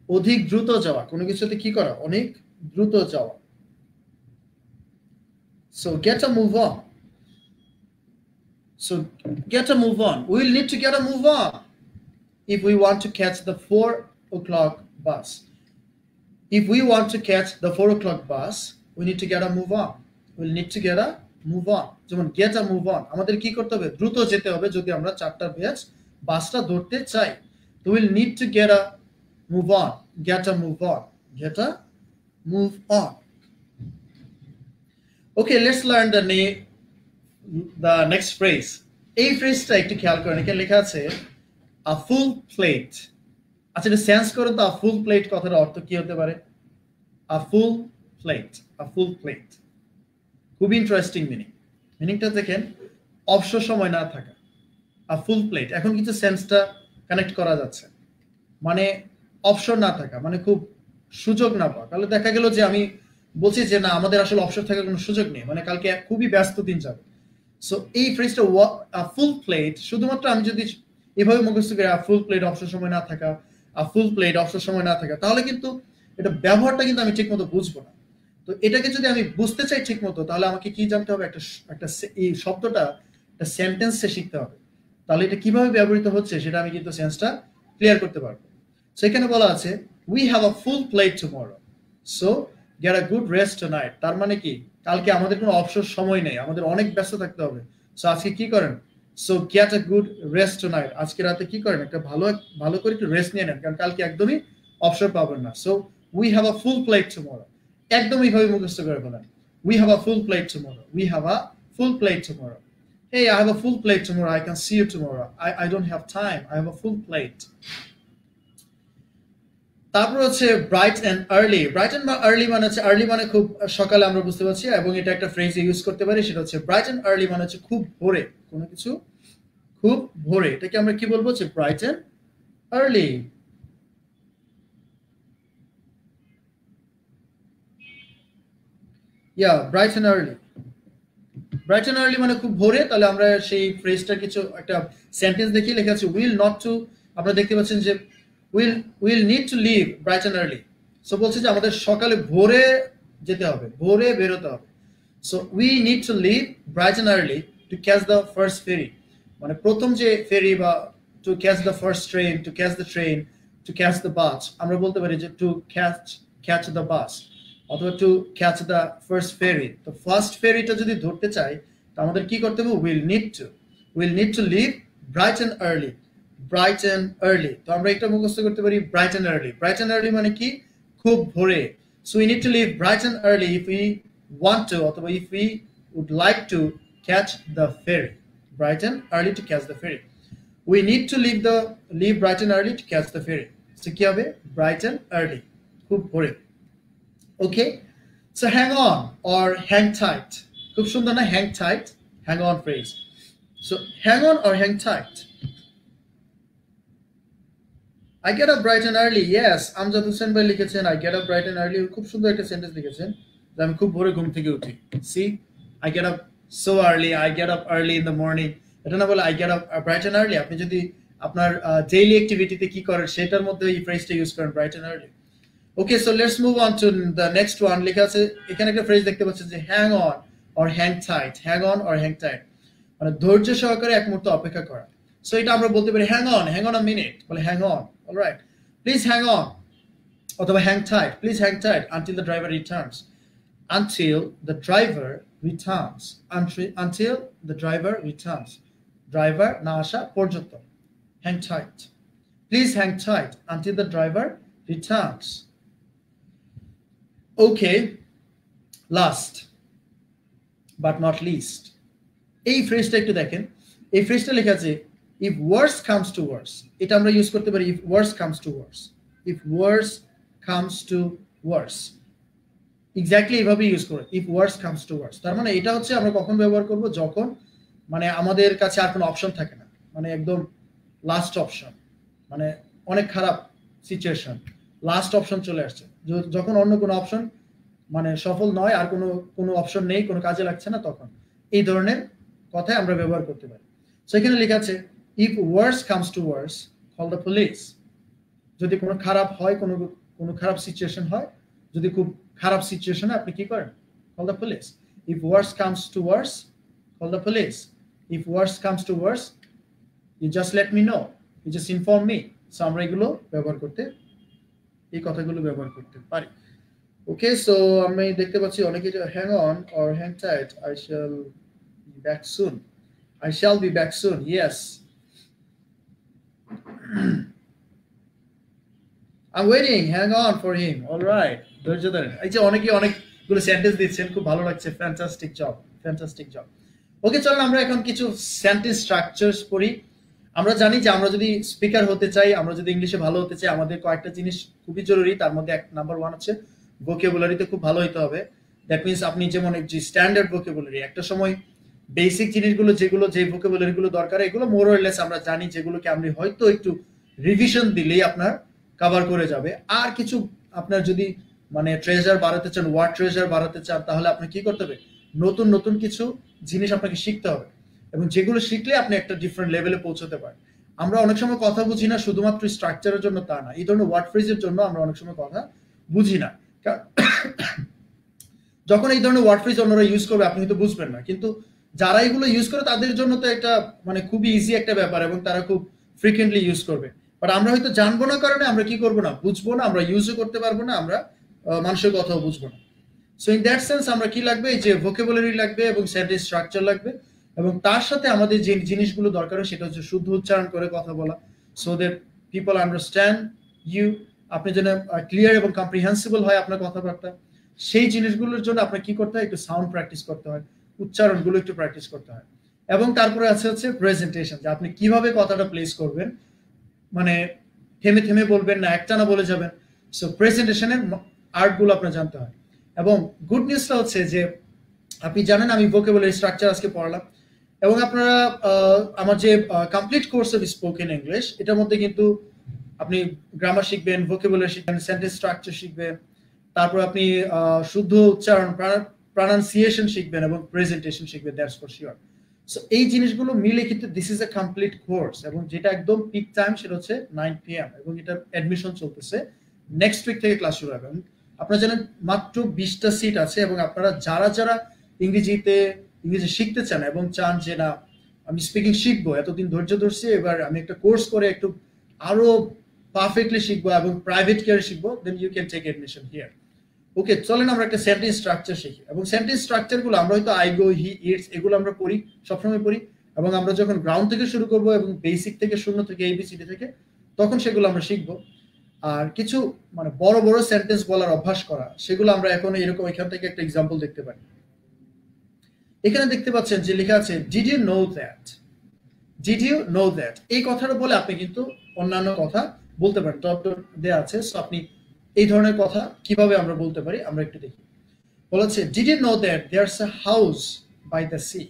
Speaker 1: অধিক দ্রুত যাওয়া, কোনো কিছুতে কি করা, অনেক দ্রুত যাওয়া। So get a move on, so get a move on, will need to get a move on if we want to catch the 4 o'clock bus. If we want to catch the 4 o'clock bus, we need to get a move on. We'll need to get a move on. যেমন get a move on, আমাদের কি করতে হবে, দ্রুত যেতে হবে যদি আমরা 4টার ব্যাচ বাসটা ধরতে চাই। তো we'll need to get a move on, get a move on, get a move on. Okay, let's learn the next phrase. এই ফ্রেজটা একটু খেয়াল করেন, এখানে লেখা আছে a full plate. আচ্ছা, এটা সেন্স করুন তো, a full plate কথার অর্থ কি হতে পারে। a full plate, a full plate, খুব ইন্টারেস্টিং মিনিংটা দেখেন, অবসর সময় না থাকা, a full plate। এখন কিন্তু সেন্সটা কানেক্ট করা যাচ্ছে, মানে অবসর না থাকা মানে খুব সুযোগ না পাওয়া। তাহলে দেখা গেল যে আমি বলছি যে না, আমাদের আসলে অবসর থাকার কোনো সুযোগ নেই, মানে কালকে খুবই ব্যস্ত দিন যাবে। সো এই ফ্রেজটা a full plate শুধুমাত্র আমি যদি এভাবে মুখস্থ করে ফুল প্লেট অবসর সময় না থাকা, ফুল প্লেট অবসর সময় না থাকা, তাহলে কিন্তু এটা ব্যবহারটা কিন্তু আমি ঠিক মতো বুঝবো না। তো এটাকে যদি আমি বুঝতে চাই ঠিক মতো, তাহলে আমাকে কি জানতে হবে, একটা এই শব্দটা একটা সেন্টেন্সে শিখতে হবে, তাহলে এটা কিভাবে ব্যবহৃত হচ্ছে সেটা আমি কিন্তু সেন্সটা ক্লিয়ার করতে পারবো। সেখানে বলা আছে we have a full plate tomorrow, so get a good rest tonight. তার মানে কি, কালকে আমাদের কোনো অবসর সময় নেই, আমাদের অনেক ব্যস্ত থাকতে হবে। সো আজকে কি করেন, so get a good rest tonight, আজকে রাতে কি করেন, একটা ভালো করে একটু রেস্ট নিয়ে নেন, কারণ কালকে একদমই অবসর পাবেন না। So we have a full plate tomorrow, একদম এইভাবে মুখস্থ করে ফেলেন, we have a full plate tomorrow, we have a full plate tomorrow. Hey, I have a full plate tomorrow. I can see you tomorrow. I don't have time. I have a full plate. তারপর হচ্ছে bright and early. Bright and early মানে হচ্ছে, early মানে খুব সকালে আমরা বুঝতে পারছি, এবং এটা একটা ফ্রেজ ইউজ করতে পারি, সেটা হচ্ছে ব্রাইট অ্যান্ড আর্লি মানে হচ্ছে খুব ভোরে, কোনো কিছু খুব ভোরে, এটাকে আমরা কি বলবো, যে bright and early. Yeah, bright and early. Bright and early মানে খুব ভোরে, তাহলে আমরা সেই ফ্রেজটা কিছু একটা সেন্টেন্স দেখিয়ে লেখা আছে, উইল নট টু, আপনারা দেখতে পাচ্ছেন যে will need to leave bright and early. So বলছে যে আমাদের সকালে ভোরে যেতে হবে, ভোরে বেরোতে হবে। So we need to leave bright and early to catch the first ferry, মানে প্রথম যে ফেরি, বা to catch the first train, to catch the train, to catch the bus, আমরা বলতে পারি যে টু ক্যাচ দ্য বাস, অথবা to catch the first ferry. তো ফার্স্ট ফেরিটা যদি ধরতে চাই, তো আমাদের কি করতে হবে, will need to leave bright and early, bright and early. তো আমরা এটা মুখস্থ করতে পারি, bright and early. Bright and early মানে কি, খুব ভোরে। So we need to leave bright and early if we want to, অথবা if we would like to catch the ferry, bright and early to catch the ferry. We need to leave bright and early to catch the ferry. So কি হবে, bright and early, খুব ভোরে। Okay, so hang on or hang tight. খুব সুন্দর না, hang tight, hang on phrase. So hang on or hang tight. I get up bright and early. Yes, Amjad Hossain ভাই লিখেছেন I get up bright and early, খুব সুন্দর একটা sentence লিখেছেন যে আমি খুব ভোরে ঘুম থেকে উঠি। See, I get up so early, I get up early in the morning. এটা না বলে I get up bright and early, আপনি যদি আপনার ডেইলি অ্যাক্টিভিটিতে কি করেন সেটার মধ্যে এই ফ্রেজটা ইউজ করেন, bright and early. Okay, so let's move on to the next one. লেখা আছে এখানে একটা ফ্রেজ দেখতে পাচ্ছেন যে hang on or hang tight, hang on or hang tight, মানে ধৈর্য সহকারে এক মুহূর্ত অপেক্ষা করা। সো এটা আমরা বলতে পারি hang on a minute, বলে hang on, all right, please hang on, অথবা hang tight, please hang tight until the driver returns, until the driver returns, until the driver returns, driver না আসা পর্যন্ত, hang tight, please hang tight until the driver returns. Okay, last but not least, এই ফ্রেজটা একটু দেখেন, এই ফ্রেজটা লেখা আছে if worse comes to worse, এটা আমরা ইউজ করতে পারি if worse comes to worse, if worse comes to worse, exactly এইভাবে ইউজ করে if worse comes to worse। তার মানে এটা হচ্ছে আমরা কখন ব্যবহার করব, যখন মানে আমাদের কাছে আর কোনো অপশন থাকে না, মানে একদম লাস্ট অপশন, মানে অনেক খারাপ সিচুয়েশন, লাস্ট অপশন চলে আসছে, যখন অন্য কোনো অপশন মানে সফল নয়, আর কোনো অপশন নেই, কোনো কাজে লাগছে না, তখন এই ধরনের কথাই আমরা ব্যবহার করতে পারি। সো এখানে লেখা আছে if worse comes to worse, call the police. যদি কোনো খারাপ হয়, কোনো খারাপ সিচুয়েশন হয়, যদি খুব খারাপ সিচুয়েশনে আপনি কি করেন, call the police. If worse comes to worse, call the police. If worse comes to worse, you just let me know, you just inform me. So আমরা এগুলো ব্যবহার করতে, এই কথাগুলো ব্যবহার করতে পারি। ওকে, সো আমি দেখতে পাচ্ছি অনেকে hang on or hang tight, I shall be back soon, I shall be back soon, yes. I'm waiting, hang on for him, all right, ধৈর্য ধরেন। এই যে অনেকে অনেকগুলো সেন্টেন্স দিচ্ছেন, খুব ভালো লাগছে, ফ্যান্টাস্টিক জব, ফ্যান্টাস্টিক জব। ওকে, চলুন আমরা এখন কিছু সেন্টেন্স স্ট্রাকচারস পড়ি। আমরা জানি যে আমরা যদি স্পিকার হতে চাই, আমরা যদি ইংলিশে ভালো হতে চাই, আমাদের কয়েকটা জিনিস খুবই জরুরি। তার মধ্যে নাম্বার 1 হচ্ছে ভোকাবুলারিতে খুব ভালো হতে হবে। দ্যাট মিনস আপনি যেমন যে স্ট্যান্ডার্ড ভোকাবুলারি, একটা সময় বেসিক জিনিসগুলো যেগুলো, যে ভোকাবুলারিগুলো দরকার, এগুলো মোর অর লেস আমরা জানি, যেগুলোকে আপনি হয়তো একটু রিভিশন দিলেই আপনার কভার করে যাবে। আর কিছু আপনার যদি মানে ট্রেজার বাড়াতে চান, ওয়ার্ড ট্রেজার বাড়াতে চান, তাহলে আপনার কি করতে হবে, নতুন নতুন কিছু জিনিস আপনাকে শিখতে হবে, এবং যেগুলো শিখলে আপনি একটা ডিফারেন্ট লেভেলে পৌঁছতে পারেন। আমরা অনেক সময় কথা বুঝি না শুধুমাত্র স্ট্রাকচারের জন্য, তা না, এই ধরনের ওয়ার্ড ফ্রেজের জন্য আমরা অনেক সময় কথা বুঝি না। যখন এই ধরনের ওয়ার্ড ফ্রেজ অন্যরা ইউজ করবে, আপনি হয়তো বুঝবেন না, কিন্তু যারা এগুলো ইউজ করে তাদের জন্য তো এটা মানে খুবই ইজি একটা ব্যাপার, এবং তারা খুব ফ্রিকুয়েন্টলি ইউজ করবে। বাট আমরা হয়তো জানবো না কারণে আমরা কি করবো না, বুঝবো না, আমরা ইউজও করতে পারবো না, আমরা মানুষের কথাও বুঝবো না। সো ইন দ্যাট সেন্স আমরা কি লাগবে, এই যে ভোকাবুলারি লাগবে এবং সেন্টেন্স স্ট্রাকচার লাগবে, এবং তার সাথে আমাদের যে জিনিসগুলো দরকার হয় সেটা হচ্ছে শুদ্ধ উচ্চারণ করে কথা বলা, so that people understand you, আপনি যেন ক্লিয়ার এবং কম্প্রিহেন্সিবল হয় আপনার কথাবার্তা। সেই জিনিসগুলোর জন্য আপনার কি করতে হয়, একটু সাউন্ড প্র্যাকটিস করতে হয়, উচ্চারণগুলো একটু প্র্যাকটিস করতে হয়। এবং তারপরে আছে হচ্ছে প্রেজেন্টেশন, যে আপনি কিভাবে কথাটা প্লেস করবেন, মানে থেমে থেমে বলবেন না, একটানা বলে যাবেন। সো প্রেজেন্টেশনের আর্টগুলো আপনার জানতে হয়। এবং গুড নিউজটা হচ্ছে যে আপনি জানেন আমি ভোকাবুলারি স্ট্রাকচার আজকে পড়ালাম, এবং আপনারা আমার যে complete course of spoken English, এটার মধ্যে কিন্তু আপনি গ্রামার শিখবেন, ভোকাবুলারি শিখবেন, সেন্টেন্স স্ট্রাকচার শিখবেন, তারপর আপনি শুদ্ধ উচ্চারণ, প্রনাউন্সিয়েশন শিখবেন এবং প্রেজেন্টেশন শিখবেন, দ্যাটস ফর শিওর। সো এই জিনিসগুলো মিলে কিন্তু this is a complete course, এবং যেটা একদম পিক টাইম সেটা হচ্ছে 9 PM, এবং এটার অ্যাডমিশন চলতেছে, নেক্সট উইক থেকে ক্লাস শুরু হবে। আপনারা জানেন মাত্র 20টা সিট আছে, এবং আপনারা যারা যারা ইংরেজি শিখতে চান এবং চান যে না আমি স্পিকিং শিখবো, এতদিন ধৈর্য ধরছি, এবার আমি একটা কোর্স করে একটু আরো পারফেক্টলি শিখবো এবং প্রাইভেট কেয়ারে শিখবো, then you can take admission here. Okay, চলেন আমরা একটা সেন্টেন্স স্ট্রাকচার শিখি। এবং সেন্টেন্স স্ট্রাকচার গুলো আমরা হয়তো আই গো, হি ইটস, এগুলো আমরা পড়ি, সবসময় পড়ি, এবং আমরা যখন গ্রাউন্ড থেকে শুরু করব এবং বেসিক থেকে, শূন্য থেকে, এবিসিডি থেকে, তখন সেগুলো আমরা শিখবো। আর কিছু মানে বড় বড় সেন্টেন্স বলার অভ্যাস করা, সেগুলো আমরা এখন এরকম এখান থেকে একটা এক্সাম্পল দেখতে পারি। এখানে দেখতে পাচ্ছেন যে লেখা আছে did you know that, did you know that. এই কথাটা বলে আপনি কিন্তু অন্যান্য কথা বলতে পারেন, ডক্টর দেয়া আছে। সো আপনি এই ধরনের কথা কিভাবে আমরা বলতে পারি আমরা একটু দেখি। বলেছে did you know that there's a house by the sea,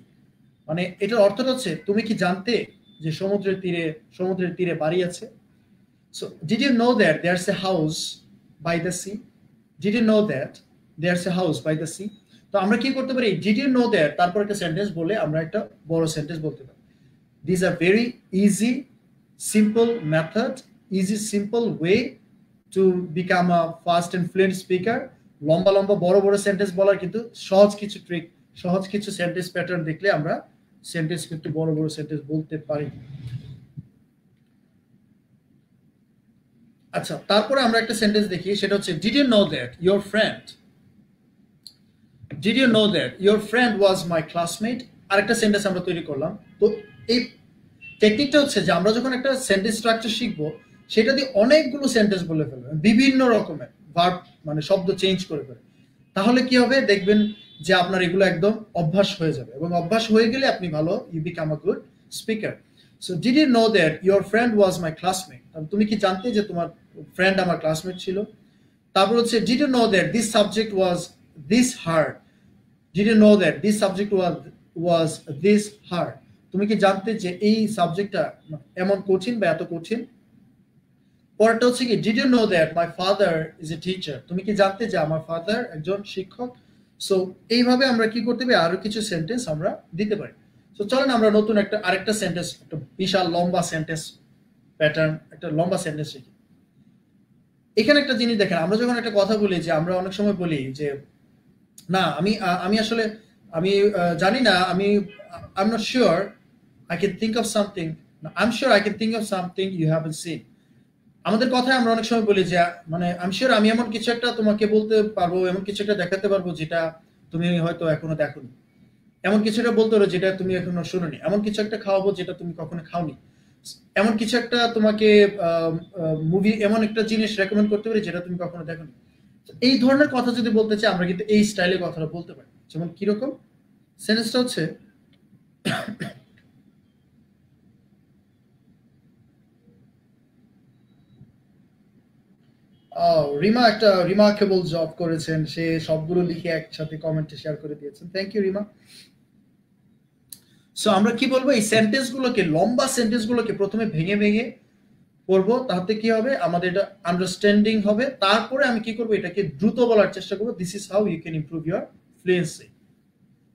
Speaker 1: মানে এটার অর্থটা হচ্ছে তুমি কি জানতে যে সমুদ্রের তীরে বাড়ি আছে। So did you know that there's a house by the sea, did you know that there's a house by the sea. তো আমরা কি করতে পারি, ডিড ইউ নো দ্যাট তারপর একটা সেন্টেন্স বলে আমরা একটা বড় সেন্টেন্স বলতে পারি। These are very easy, simple method, easy, simple way to become a fast and fluent speaker. লম্বা লম্বা বড় বড় সেন্টেন্স বলার কিন্তু সহজ কিছু ট্রিক, সহজ কিছু সেন্টেন্স প্যাটার্ন দেখলে আমরা সেন্টেন্স কিন্তু বড় বড় সেন্টেন্স বলতে পারি। আচ্ছা, তারপরে আমরা একটা সেন্টেন্স দেখি, সেটা হচ্ছে did you know that your friend, did you know that your friend was my classmate. আরেকটা সেন্টেন্স আমরা তৈরি করলাম। তো এই টেকনিকটা হচ্ছে যে আমরা যখন একটা সেন্টেন্স স্ট্রাকচার শিখবো, সেটা দিয়ে অনেকগুলো সেন্টেন্স বলে ফেলবে, বিভিন্ন রকমের ভার্ব, মানে শব্দ চেঞ্জ করে ফেলবে। তাহলে কি হবে দেখবেন যে আপনার এগুলো একদম অভ্যাস হয়ে যাবে, এবং অভ্যাস হয়ে গেলে আপনি ভালো, you become a good speaker. So did you know that your friend was my classmate, তুমি কি জানতে যে তোমার ফ্রেন্ড আমার ক্লাসমেট ছিল। তারপর হচ্ছে did you know that this subject was this hard, did you know that this subject was this hard, তুমি কি জানতে যে এই সাবজেক্টটা এমন কঠিন বা এত কঠিন। পরেরটা হচ্ছে কি did you know that my father is a teacher, তুমি কি জানতে যে আমার ফাদার একজন শিক্ষক। সো এইভাবে আমরা কি করতে পারি, আরো কিছু সেন্টেন্স আমরা দিতে পারি। সো চলেন আমরা নতুন আরেকটা সেন্টেন্স, একটা বিশাল লম্বা সেন্টেন্স প্যাটার্ন, একটা লম্বা সেন্টেন্স শিখি। এখানে একটা জিনিস দেখেন, আমরা যখন একটা কথা বলি, যে আমরা অনেক সময় বলি যে না আমি আসলে আমি জানি না, I'm not sure I can think of something, I'm sure I can think of something you haven't seen। আমাদের কথায় আমরা অনেক সময় বলি যে মানে I'm sure আমি এমন কিছু একটা তোমাকে বলতে পারবো, এমন কিছু একটা দেখাতে পারবো যেটা তুমি হয়তো এখনো দেখোনি, এমন কিছু একটা বলতে পারো যেটা তুমি এখনো শোনোনি, এমন কিছু একটা খাওয়াবো যেটা তুমি কখনো খাওনি, এমন কিছু একটা তোমাকে মুভি, এমন একটা জিনিস রেকমেন্ড করতে পারি যেটা তুমি কখনো দেখোনি। এই ধরনের কথা যদি বলতে চাই আমরা কিন্তু এই স্টাইলে কথাটা বলতে পারি। যেমন কিরকম সেন্টেন্সটা হচ্ছে রিমা একটা রিমার্কেবল জব করেছেন, সে সবগুলো লিখে একসাথে কমেন্টে শেয়ার করে দিয়েছেন, থ্যাংক ইউ রিমা। সো আমরা কি বলবো, এই সেন্টেন্স গুলোকে, লম্বা সেন্টেন্স গুলোকে প্রথমে ভেঙে ভেঙে পড়বো, তাতে কি হবে আমাদের এটা আন্ডারস্ট্যান্ডিং হবে। তারপরে আমি কি করবো, এটাকে দ্রুত বলার চেষ্টা করবো। This is how you can improve your fluency.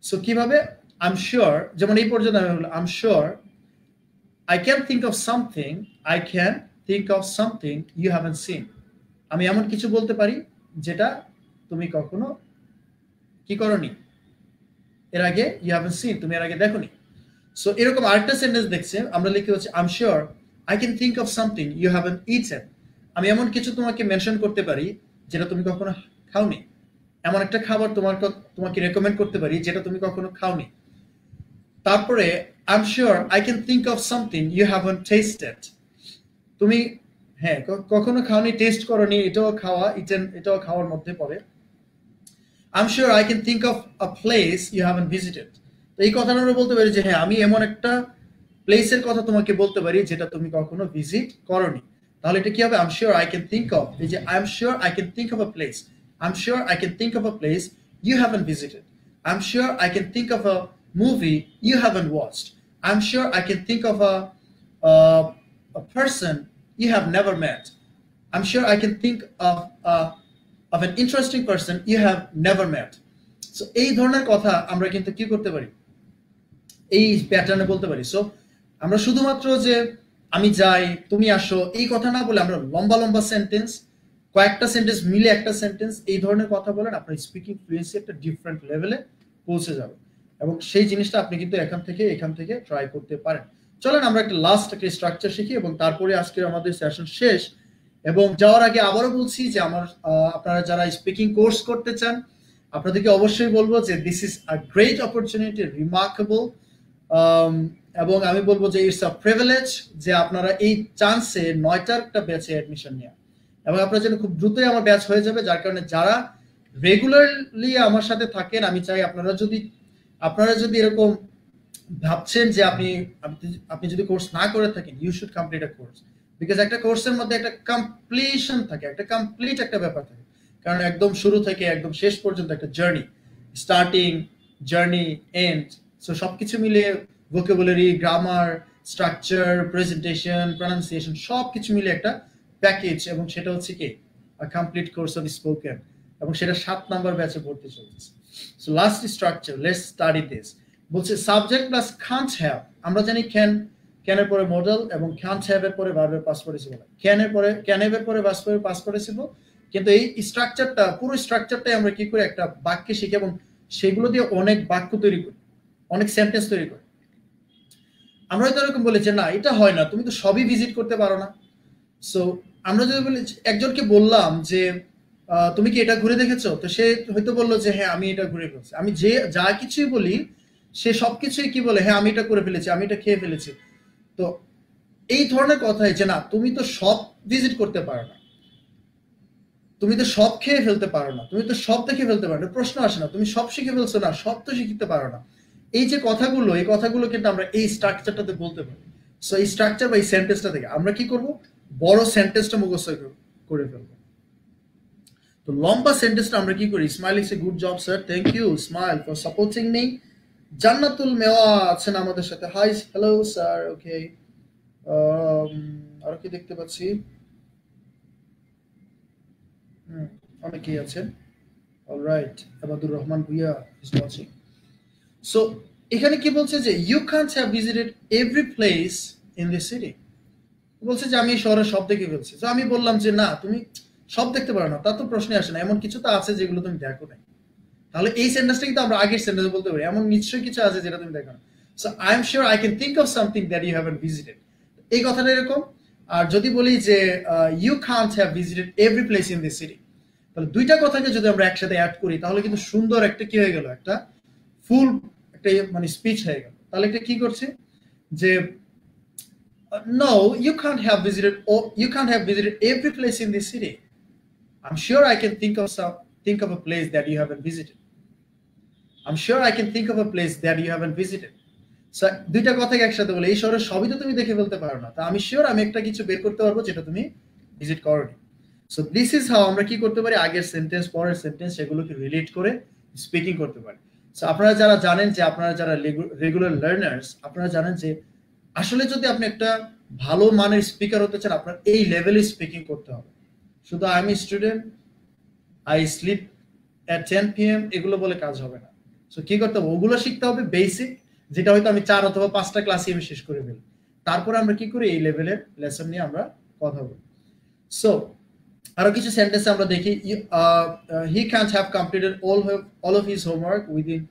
Speaker 1: So কিভাবে, আই এম শিওর, যেমন এই পর্যন্ত আমি বললাম I am sure I can think of something, I can think of something you haven't seen, আমি এমন কিছু বলতে পারি যেটা তুমি কখনো কি করনি, এর আগে ইউ হ্যাভেন্ট সিন, তুমি এর আগে দেখোনি। সো এরকম আরেকটা সেন্টেন্স দেখছে, আমরা লিখে হচ্ছে I am sure I can think of something you haven't eaten, আমি এমন কিছু তোমাকে মেনশন করতে পারি যেটা তুমি কখনো খাওনি, এমন একটা খাবার তোমাকে রেকমেন্ড করতে পারি যেটা তুমি কখনো খাওনি। তারপরে I am sure I can think of something you haven't tasted, তুমি হ্যাঁ কখনো খাওনি, টেস্ট করনি, এটাও খাওয়া, ইটেন এটাও খাওয়ার মধ্যে পড়ে। I am sure I can think of a place you haven't visited, তো এই কথাটা আমরা বলতে পারি যে হ্যাঁ আমি এমন একটা প্লেসের কথা তোমাকে বলতে পারি যেটা তুমি কখনো ভিজিট করনি। তাহলে এটা কি হবে? I am sure I can think of, এই যে I am sure I can think of a place, I am sure I can think of a place you haven't visited, I am sure I can think of a movie you haven't watched, I am sure I can think of a person you have never met, I'm sure I can think of an interesting person you have never met. So এই ধরনের কথা আমরা কিন্তু কি করতে পারি, এই প্যাটার্নে বলতে পারি। সো আমরা শুধুমাত্র যে আমি যাই তুমি আসো এই কথা না বলে আমরা লম্বা লম্বা সেন্টেন্স, কয়েকটা সেন্টেন্স মিলে একটা সেন্টেন্স, এই ধরনের কথা বলেন, আপনার স্পিকিং ফ্লুয়েন্সি একটা ডিফারেন্ট লেভেলে পৌঁছে যাবে। এবং সেই জিনিসটা আপনি কিন্তু এখান থেকে ট্রাই করতে পারেন। চলেন আমরা একটা লাস্ট একটা স্ট্রাকচার শিখি এবং তারপরে আজকে আমাদের সেশন শেষ। এবং যাওয়ার আগে আবারও বলছি যে আপনারা যারা স্পিকিং কোর্স করতে চান আপনাদেরকে অবশ্যই বলবো যে this is a great opportunity, remarkable, এবং আমি বলবো যে ইটস আ প্রিভিলেজ যে আপনারা এই চান্সে 9টার একটা ব্যাচে অ্যাডমিশন নেওয়া, এবং আপনার জন্য খুব দ্রুতই আমার ব্যাচ হয়ে যাবে। যার কারণে যারা রেগুলারলি আমার সাথে থাকেন আমি চাই আপনারা যদি এরকম ভাবছেন যে আপনি যদি কোর্স না করে থাকেন, you should complete a course, because একটা কোর্সের মধ্যে একটা কমপ্লিশন থাকে, একটা কমপ্লিট একটা ব্যাপার থাকে। কারণ একদম শুরু থেকে একদম শেষ পর্যন্ত একটা journey, starting, journey, end. So সবকিছু মিলিয়ে vocabulary, grammar, structure, presentation, pronunciation সবকিছু মিলে একটা প্যাকেজ, এবং সেটা হচ্ছে কি কমপ্লিট কোর্স অফ স্পোকেন, এবং সেটা 7 নাম্বার ব্যাচে ভর্তি চলছে। So last structure, let's study this. বলছে সাবজেক্ট প্লাস কান্ট হ্যাভ। আমরা জানি ক্যানের পরে মডেল এবং কান্ট হ্যাভ এর পরে ভার্বের পাস্ট পার্টিসিপল, ক্যান হ্যাভ এর পরে ভার্বের পাস্ট পার্টিসিপল। কিন্তু এই স্ট্রাকচারটা, পুরো স্ট্রাকচারটাই আমরা কি করি একটা বাক্যে শিখি এবং সেগুলো দিয়ে অনেক বাক্য তৈরি করি, অনেক সেন্টেন্স তৈরি করি। আমরা হয়তো এরকম বলি যে না এটা হয় না, তুমি তো সবই ভিজিট করতে পারো না। সো আমরা যদি বলি, একজনকে বললাম যে তুমি কি এটা ঘুরে দেখেছো, তো সে হয়তো বললো যে হ্যাঁ আমি এটা ঘুরে ফেলেছি। আমি যে যা কিছুই বলি সে সবকিছুই কি বলে, হ্যাঁ আমি এটা করে ফেলেছি, আমি এটা খেয়ে ফেলেছি। তো এই ধরনের কথাই যে না তুমি তো সব ভিজিট করতে পারো না, তুমি তো সব খেয়ে ফেলতে পারো না, তুমি তো সব দেখে ফেলতে পারো না, প্রশ্ন আসে না, তুমি সব শিখে ফেলছো না, সব তো শিখতে পারো না। এই যে কথাগুলো, এই কথাগুলো কিন্তু আমরা এই স্ট্রাকচারটাতে বলতে পারি। সো এই স্ট্রাকচার বা এই সেন্টেন্সটা থেকে আমরা কি করব, বড় সেন্টেন্সটা মুখস্থ করে ফেলবো। তো লম্বা সেন্টেন্সটা আমরা কি করি, smile is a good job sir, thank you smile for supporting me. Jannatul Mewa আছেন আমাদের সাথে, হাই হ্যালো স্যার, ওকে। আর কি দেখতে পাচ্ছি, অনেকেই আছেন, alright. Abadur Rahman Bhuiyan is watching. So এখানে কি বলছে যে you can't have visited every place in this city. বলছে যে আমি শহরের সব দেখে ফেলছি। তো আমি বললাম যে না তুমি সব দেখতে পারো না, তা তো প্রশ্নে আসে না, এমন কিছু তো আছে যেগুলো তুমি দেখো নাই। তাহলে এই সেন্টেন্সটা কিন্তু আমরা আগের সেন্টেন্সে বলতে পারি, এমন নিশ্চয়ই কিছু আছে যেটা তুমি দেখো না। So I am sure I can think of something that you haven't visited, এই কথাটা এরকম। আর যদি বলি যে you can't have visited every place in this city, তাহলে দুইটা কথাকে যদি আমরা একসাথে অ্যাড করি তাহলে কিন্তু সুন্দর একটা কি হয়ে গেল, একটা ফুল একটা মানে স্পিচ হয়ে গেল। তাহলে এটা কি করছে যে no, you can't have visited, or you can't have visited every place in this city. I'm sure I can think of a place that you haven't visited. I'm sure I can think of a place that you haven't visited. So দুইটা কথাকে একসাথে বলে এই শহরের সবই তো তুমি দেখে ফেলতে পারো না, তা আমি শিওর আমি একটা কিছু বের করতে পারবো যেটা তুমি ভিজিট করোনি। সো দিস ইজ হাউ আমরা কি করতে পারি, আগের সেন্টেন্স পরের সেন্টেন্স সেগুলোকে রিলেট করে স্পিকিং করতে পারি। সো আপনারা যারা জানেন যে আপনারা যারা রেগুলার লার্নার্স, আপনারা জানেন যে আসলে যদি আপনি একটা ভালো মানের স্পিকার হতে চান আপনার এই লেভেলে স্পিকিং করতে হবে। শুধু I am student, I sleep at 10 PM এগুলো বলে কাজ হবে না। সো কি করতে হবে, ওগুলো শিখতে হবে বেসিক, যেটা হয়তো আমি 4 অথবা 5টা ক্লাসে আমি শেষ করে ফেলি। তারপরে আমরা কি করি, এই লেভেলের লেসন নিয়ে আমরা কথা বলি। সো আরো কিছু সেন্টেন্স আমরা দেখি, হি can't have completed all of his homework within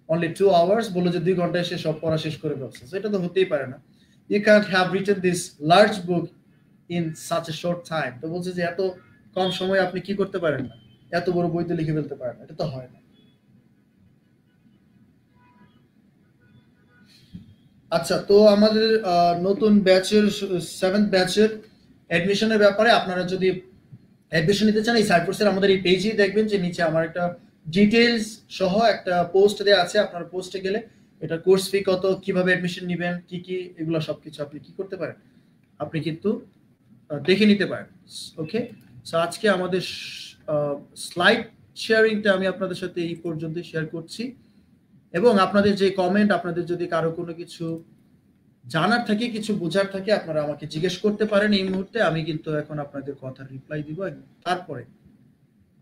Speaker 1: only 2 hours, বললো যে 2 ঘন্টায় সে সব পড়া শেষ করে ফেলছে। এটা তো হতেই পারে না। You can't have written this large book in such a short time, তো বলছে যে এত কম সময়ে আপনি কি করতে পারেন না, এত বড় বই তো লিখে ফেলতে পারেন না, এটা তো হয় না। আচ্ছা, তো আমাদের নতুন ব্যাচের 7th ব্যাচের অ্যাডমিশনের ব্যাপারে আপনারা যদি অ্যাডমিশন নিতে চান এই সাইপ্রাসের আমাদের এই পেজেই দেখবেন যে নিচে আমার একটা ডিটেইলস সহ একটা পোস্ট দেওয়া আছে। আপনার পোস্টে গেলে এটা কোর্স ফি কত, কিভাবে অ্যাডমিশন নেবেন, কি কি, এগুলো সবকিছু আপনি কি করতে পারেন, আপনি কিন্তু দেখে নিতে পারেন। ওকে, সো আজকে আমাদের স্লাইড শেয়ারিংটা আমি আপনাদের সাথে এই পর্যন্ত শেয়ার করছি, এবং আপনাদের যে কমেন্ট, আপনাদের যদি কারো কোনো কিছু জানার থাকে, কিছু বোঝার থাকে, আপনারা আমাকে জিজ্ঞেস করতে পারেন এই মুহূর্তে। আমি কিন্তু এখন আপনাদের কথার রিপ্লাই দিব। তারপরে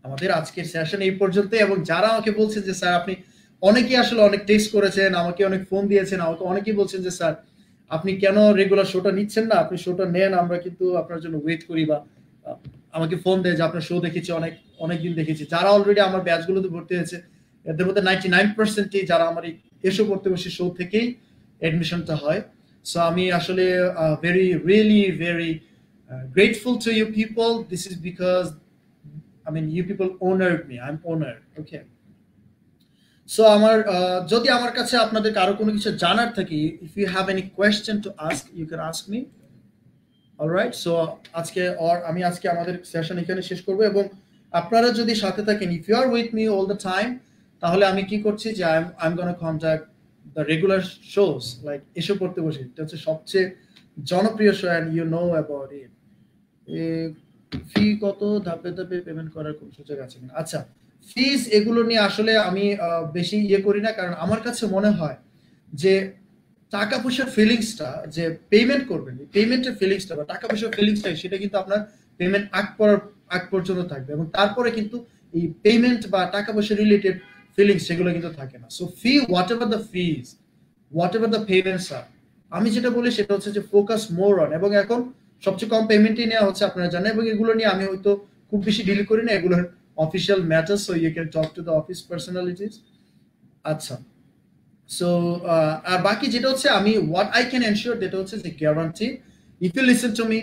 Speaker 1: আমাদের আজকের সেশন এই পর্যন্ত। এবং যারা আমাকে বলছেন যে স্যার আপনি, অনেকেই আসলে অনেক টেক্সট করেছেন, আমাকে অনেক ফোন দিয়েছেন, আমাকে অনেকেই বলছেন যে স্যার আপনি কেন রেগুলার শোটা নিচ্ছেন না, আপনি শোটা নেন, আমরা কিন্তু আপনার জন্য ওয়েট করি, বা আমাকে ফোন দেয় যে আপনার শো দেখেছি, অনেকদিন দেখেছি। যারা অলরেডি আমার ব্যাচগুলোতে ভর্তি হয়েছে, এদের মধ্যে 99%ই যারা আমার এই এসো পড়তে বসে শো থেকেই অ্যাডমিশনটা হয়। সো আমি আসলে really very grateful to you people. This is because I mean you people honored me. I'm honored. Okay. So আমার যদি আমার কাছে আপনাদের কারো কোনো কিছু জানার থাকে, if you have any question to ask, you can ask me. Alright, so আমি আজকে আমাদের সেশন এখানে শেষ করব। এবং আপনারা যদি সাথে থাকেন, if you are with me all the time, তাহলে আমি কি করছি যে I am gonna contact the regular shows, like এসে পড়তে বসে। এটা হচ্ছে সবচেয়ে জনপ্রিয় show, and you know about it. Fee কত, ধাপে ধাপে পেমেন্ট করার কোন সুযোগ আছে কিনা? আচ্ছা, ফিস এগুলো নিয়ে আসলে আমি বেশি করি না, কারণ আমার কাছে মনে হয় যে টাকা পয়সার ফিলিংসটা, যে পেমেন্ট করবেন, পেমেন্টের ফিলিংসটা বা টাকা পয়সার ফিলিংসটা, সেটা কিন্তু আপনার পেমেন্ট আগ পর্যন্ত থাকবে, এবং তারপরে কিন্তু এই পেমেন্ট বা টাকা পয়সা রিলেটেড ফিলিংস সেগুলো কিন্তু থাকে না। So fee, whatever the fees, whatever the payments are, আমি যেটা বলি সেটা হচ্ছে যে ফোকাস মোর অন, এবং এখন সবচেয়ে কম পেমেন্টই নেওয়া হচ্ছে, আপনারা জানেন। এবং এগুলো নিয়ে আমি হয়তো খুব বেশি ডিল করি না, এগুলোর official matters, so you can talk to the office personalities. আচ্ছা, সো আর বাকি যেটা হচ্ছে, আমি হোয়াট আই ক্যান এনশিওর, যেটা হচ্ছে যে guarantee, if you listen to me,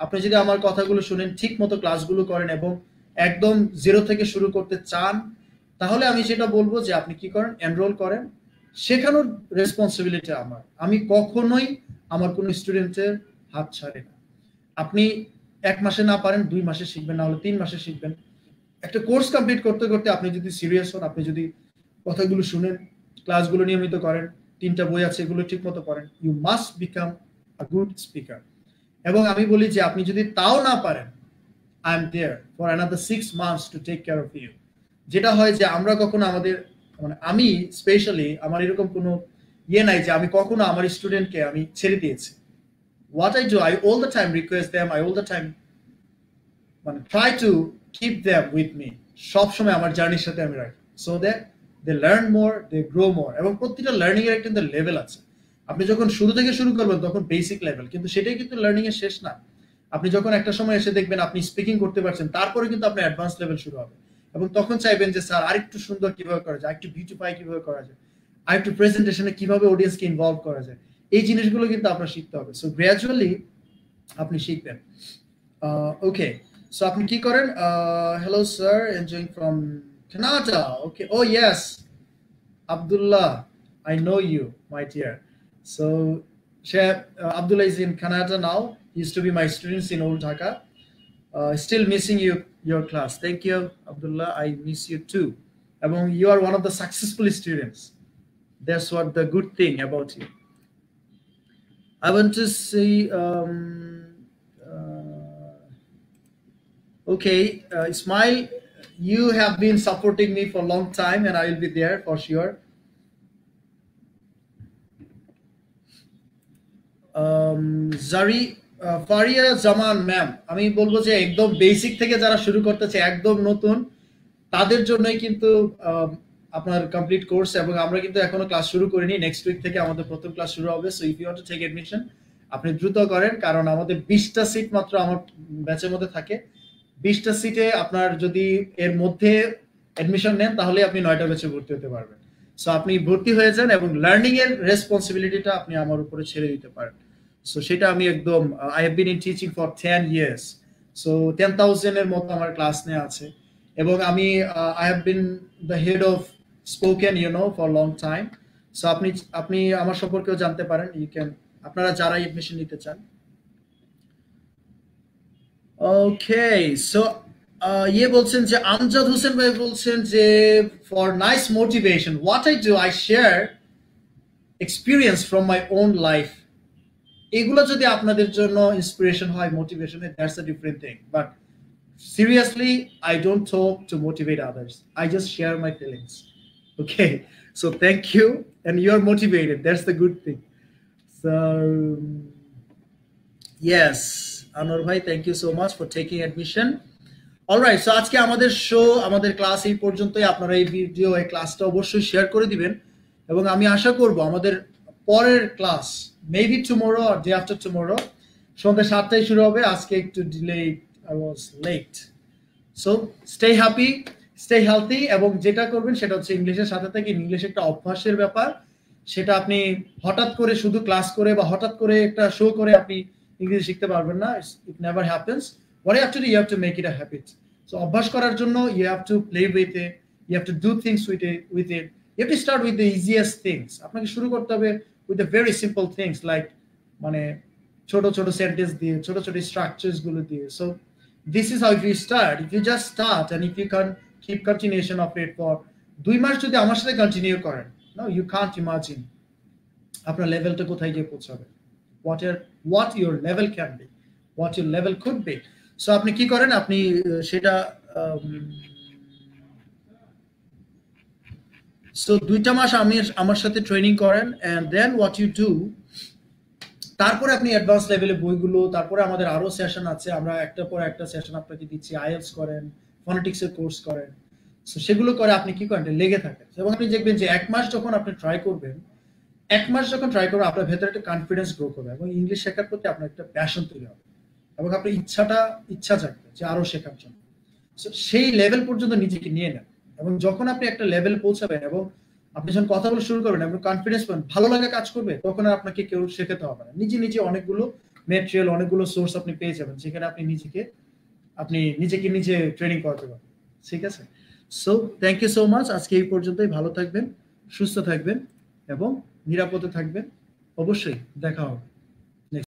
Speaker 1: আপনি যদি আমার কথাগুলো শুনেন, ঠিক মতো ক্লাসগুলো করেন, এবং একদম জিরো থেকে শুরু করতে চান, তাহলে আমি সেটা বলবো যে আপনি কি করেন, এনরোল করেন। শেখানোর রেসপন্সিবিলিটি আমার, আমি কখনোই আমার কোনো স্টুডেন্টের হাত ছাড়ি না। আপনি 1 মাসে না পারেন, 2 মাসে শিখবেন, না হলে 3 মাসে শিখবেন। একটা কোর্স কমপ্লিট করতে করতে আপনি যদি সিরিয়াস হন, আপনি যদি কথাগুলো শুনেন, ক্লাসগুলো নিয়মিত করেন, 3টা বই আছে, এগুলো ঠিক মতো পড়েন, you must become a good speaker. এবং আমি বলি যে আপনি যদি তাও না পারেন, I am there for another 6 months to take care of you. যেটা হয় যে আমরা কখনো আমাদের, মানে আমি স্পেশালি, আমার এরকম কোনো নাই যে আমি কখনো আমার স্টুডেন্টকে আমি ছেড়ে দিয়েছি। What I do, I all the time request them, I all the time মানে try to keep them with me, সব সময় আমার জার্নির সাথে আমি রাখি, so that they learn more, they grow more। এবং প্রত্যেকটা লার্নিং এর একটা লেভেল আছে। আপনি যখন শুরু থেকে শুরু করবেন তখন বেসিক লেভেল, কিন্তু সেটাই কিন্তু লার্নিং এর শেষ না। আপনি যখন একটা সময় এসে দেখবেন আপনি স্পিকিং করতে পারছেন, তারপরে কিন্তু আপনার অ্যাডভান্স লেভেল শুরু হবে, এবং তখন চাইবেন যে স্যার আরেকটু সুন্দর কিভাবে করা যায়, আরেকটু বিউটিফাই কিভাবে করা যায়, আরেকটু প্রেজেন্টেশনে কিভাবে অডিয়েন্সকে ইনভলভ করা যায়, এই জিনিসগুলো কিন্তু আপনার শিখতে হবে। সো গ্র্যাজুয়ালি আপনি শিখবেন। ওকে, সো আপনি কি করেন? Hello sir, enjoying from Canada. Okay. Oh yes, Abdullah. I know you, my dear. So, Abdullah is in Canada now. He used to be my students in Old Dhaka. Still missing your class. Thank you, Abdullah. I miss you too. Among you are one of the successful students. That's what the good thing about you. I want to say. Okay, Ismail, you have been supporting me for a long time, and I will be there for sure. Zari, Faria Zaman ma'am, আমি বলবো যে একদম basic থেকে যারা শুরু করতেছে, একদম নতুন, তাদের জন্যই কিন্তু আপনার কমপ্লিট কোর্স। এবং আমরা কিন্তু এখনো ক্লাস শুরু করিনি, নেক্সট উইক থেকে আমাদের প্রথম ক্লাস শুরু হবে। So if you want to take admission, আপনি দ্রুত করেন, কারণ আমাদের 20টা সিট মাত্র আমার ব্যাচের মধ্যে থাকে। 20টা সিটে আপনার যদি এর মধ্যে অ্যাডমিশন নেন, তাহলে আপনি 9টা ব্যাচে ভর্তি হতে পারবেন। সো আপনি ভর্তি হয়ে যান, এবং লার্নিং এর রেসপন্সিবিলিটিটা আপনি আমার উপরে ছেড়ে দিতে পারেন। সো সেটা আমি একদম, I have been in teaching for 10 years, so 10,000 এর মতো আমার ক্লাস নেওয়া আছে। এবং আমি I have been the head of spoken for long time. So আপনি আমার সম্পর্কেও জানতে পারেন, ইউ ক্যান, আপনারা যারা এডমিশন নিতে চান। ওকে, সো বলছেন যে আমজাদ হোসেন ভাই বলছেন যে for nice motivation, what I do, I share experience from my own life, এগুলো যদি আপনাদের জন্য ইন্সপিরেশন হয়, মোটিভেশন হয়, that's a different thing. But seriously, I don't talk to motivate others. I just share my feelings. Okay, so thank you, and you're motivated. That's the good thing. So yes, Anwar bhai, thank you so much for taking admission. Alright, so আজকে আমাদের show, আমাদের class এই পর্যন্তই। আপনারা এই video, এই ক্লাসটা অবশ্যই শেয়ার করে দিবেন, এবং আমি আশা করব আমাদের পরের ক্লাস মেবি টুমরো আর ডে আফটার টুমরো সন্ধ্যা 7টায় শুরু হবে। আজকে একটু delay, I was late. So stay happy, stay healthy, এবং যেটা করবেন সেটা হচ্ছে ইংলিশের সাথে থেকে, ইংলিশ একটা অভ্যাসের ব্যাপার। সেটা আপনি হঠাৎ করে শুধু ক্লাস করে বা হঠাৎ করে একটা শো করে আপনি ইংরেজি শিখতে পারবেন না। It never happens. What you have to do, you have to make it a habit. So অভ্যাস করার জন্য you have to play with it, you have to do things with it. You have to start with the easiest things. আপনাকে শুরু করতে হবে with the very simple things like মানে ছোট ছোট সেন্টেন্স দিয়ে, ছোট ছোট স্ট্রাকচারস গুলো দিয়ে। So this is how if you start, if you just start and if you can keep continuation of it for 2 মাস যদি আমার সাথে কন্টিনিউ করেন, no you can't imagine আপনার লেভেলটা কোথায় গিয়ে পৌঁছাবে, what your level can be, what your level could be. So আপনি কি করেন, আপনি সেটা সো 2টা মাস আমার সাথে ট্রেনিং করেন, and then what you do, তারপরে আপনি অ্যাডভান্স লেভেলে বইগুলো, তারপরে আমাদের আরো সেশন আছে, আমরা একটা পর একটা সেশন আপনাকে দিচ্ছি। আইএলটিএস করেন, ফনেটিক্স এর কোর্স করেন, সো সেগুলো করে আপনি কি করেন, লেগে থাকেন। এবং আপনি দেখবেন যে 1 মাস যখন আপনি ট্রাই করবেন, 1 মাস যখন ট্রাই করবেন, আপনার ভেতরে একটা কনফিডেন্স গ্রো করবে, এবং ইংলিশ শেখার প্রতি আপনার একটা প্যাশন তৈরি হবে, এবং আপনার ইচ্ছা থাকবে যে আরো শেখার জন্য। সেই লেভেল পর্যন্ত নিজেকে নিয়ে নেন, এবং যখন আপনি একটা লেভেল পৌঁছাবেন এবং আপনি যখন কথা বলা শুরু করবেন এবং কনফিডেন্স পাবেন, ভালো লাগা কাজ করবে, তখন আর আপনাকে কেউ শেখাতে হবে না। নিজে অনেকগুলো ম্যাটেরিয়াল, অনেকগুলো সোর্স আপনি পেয়ে যাবেন, যেখানে আপনি নিজেকে নিজে ট্রেনিং করতে পারবেন। ঠিক আছে, so thank you so much. আজকে এই পর্যন্তই। ভালো থাকবেন, সুস্থ থাকবেন এবং নিরাপদে থাকবেন। অবশ্যই দেখা হবে।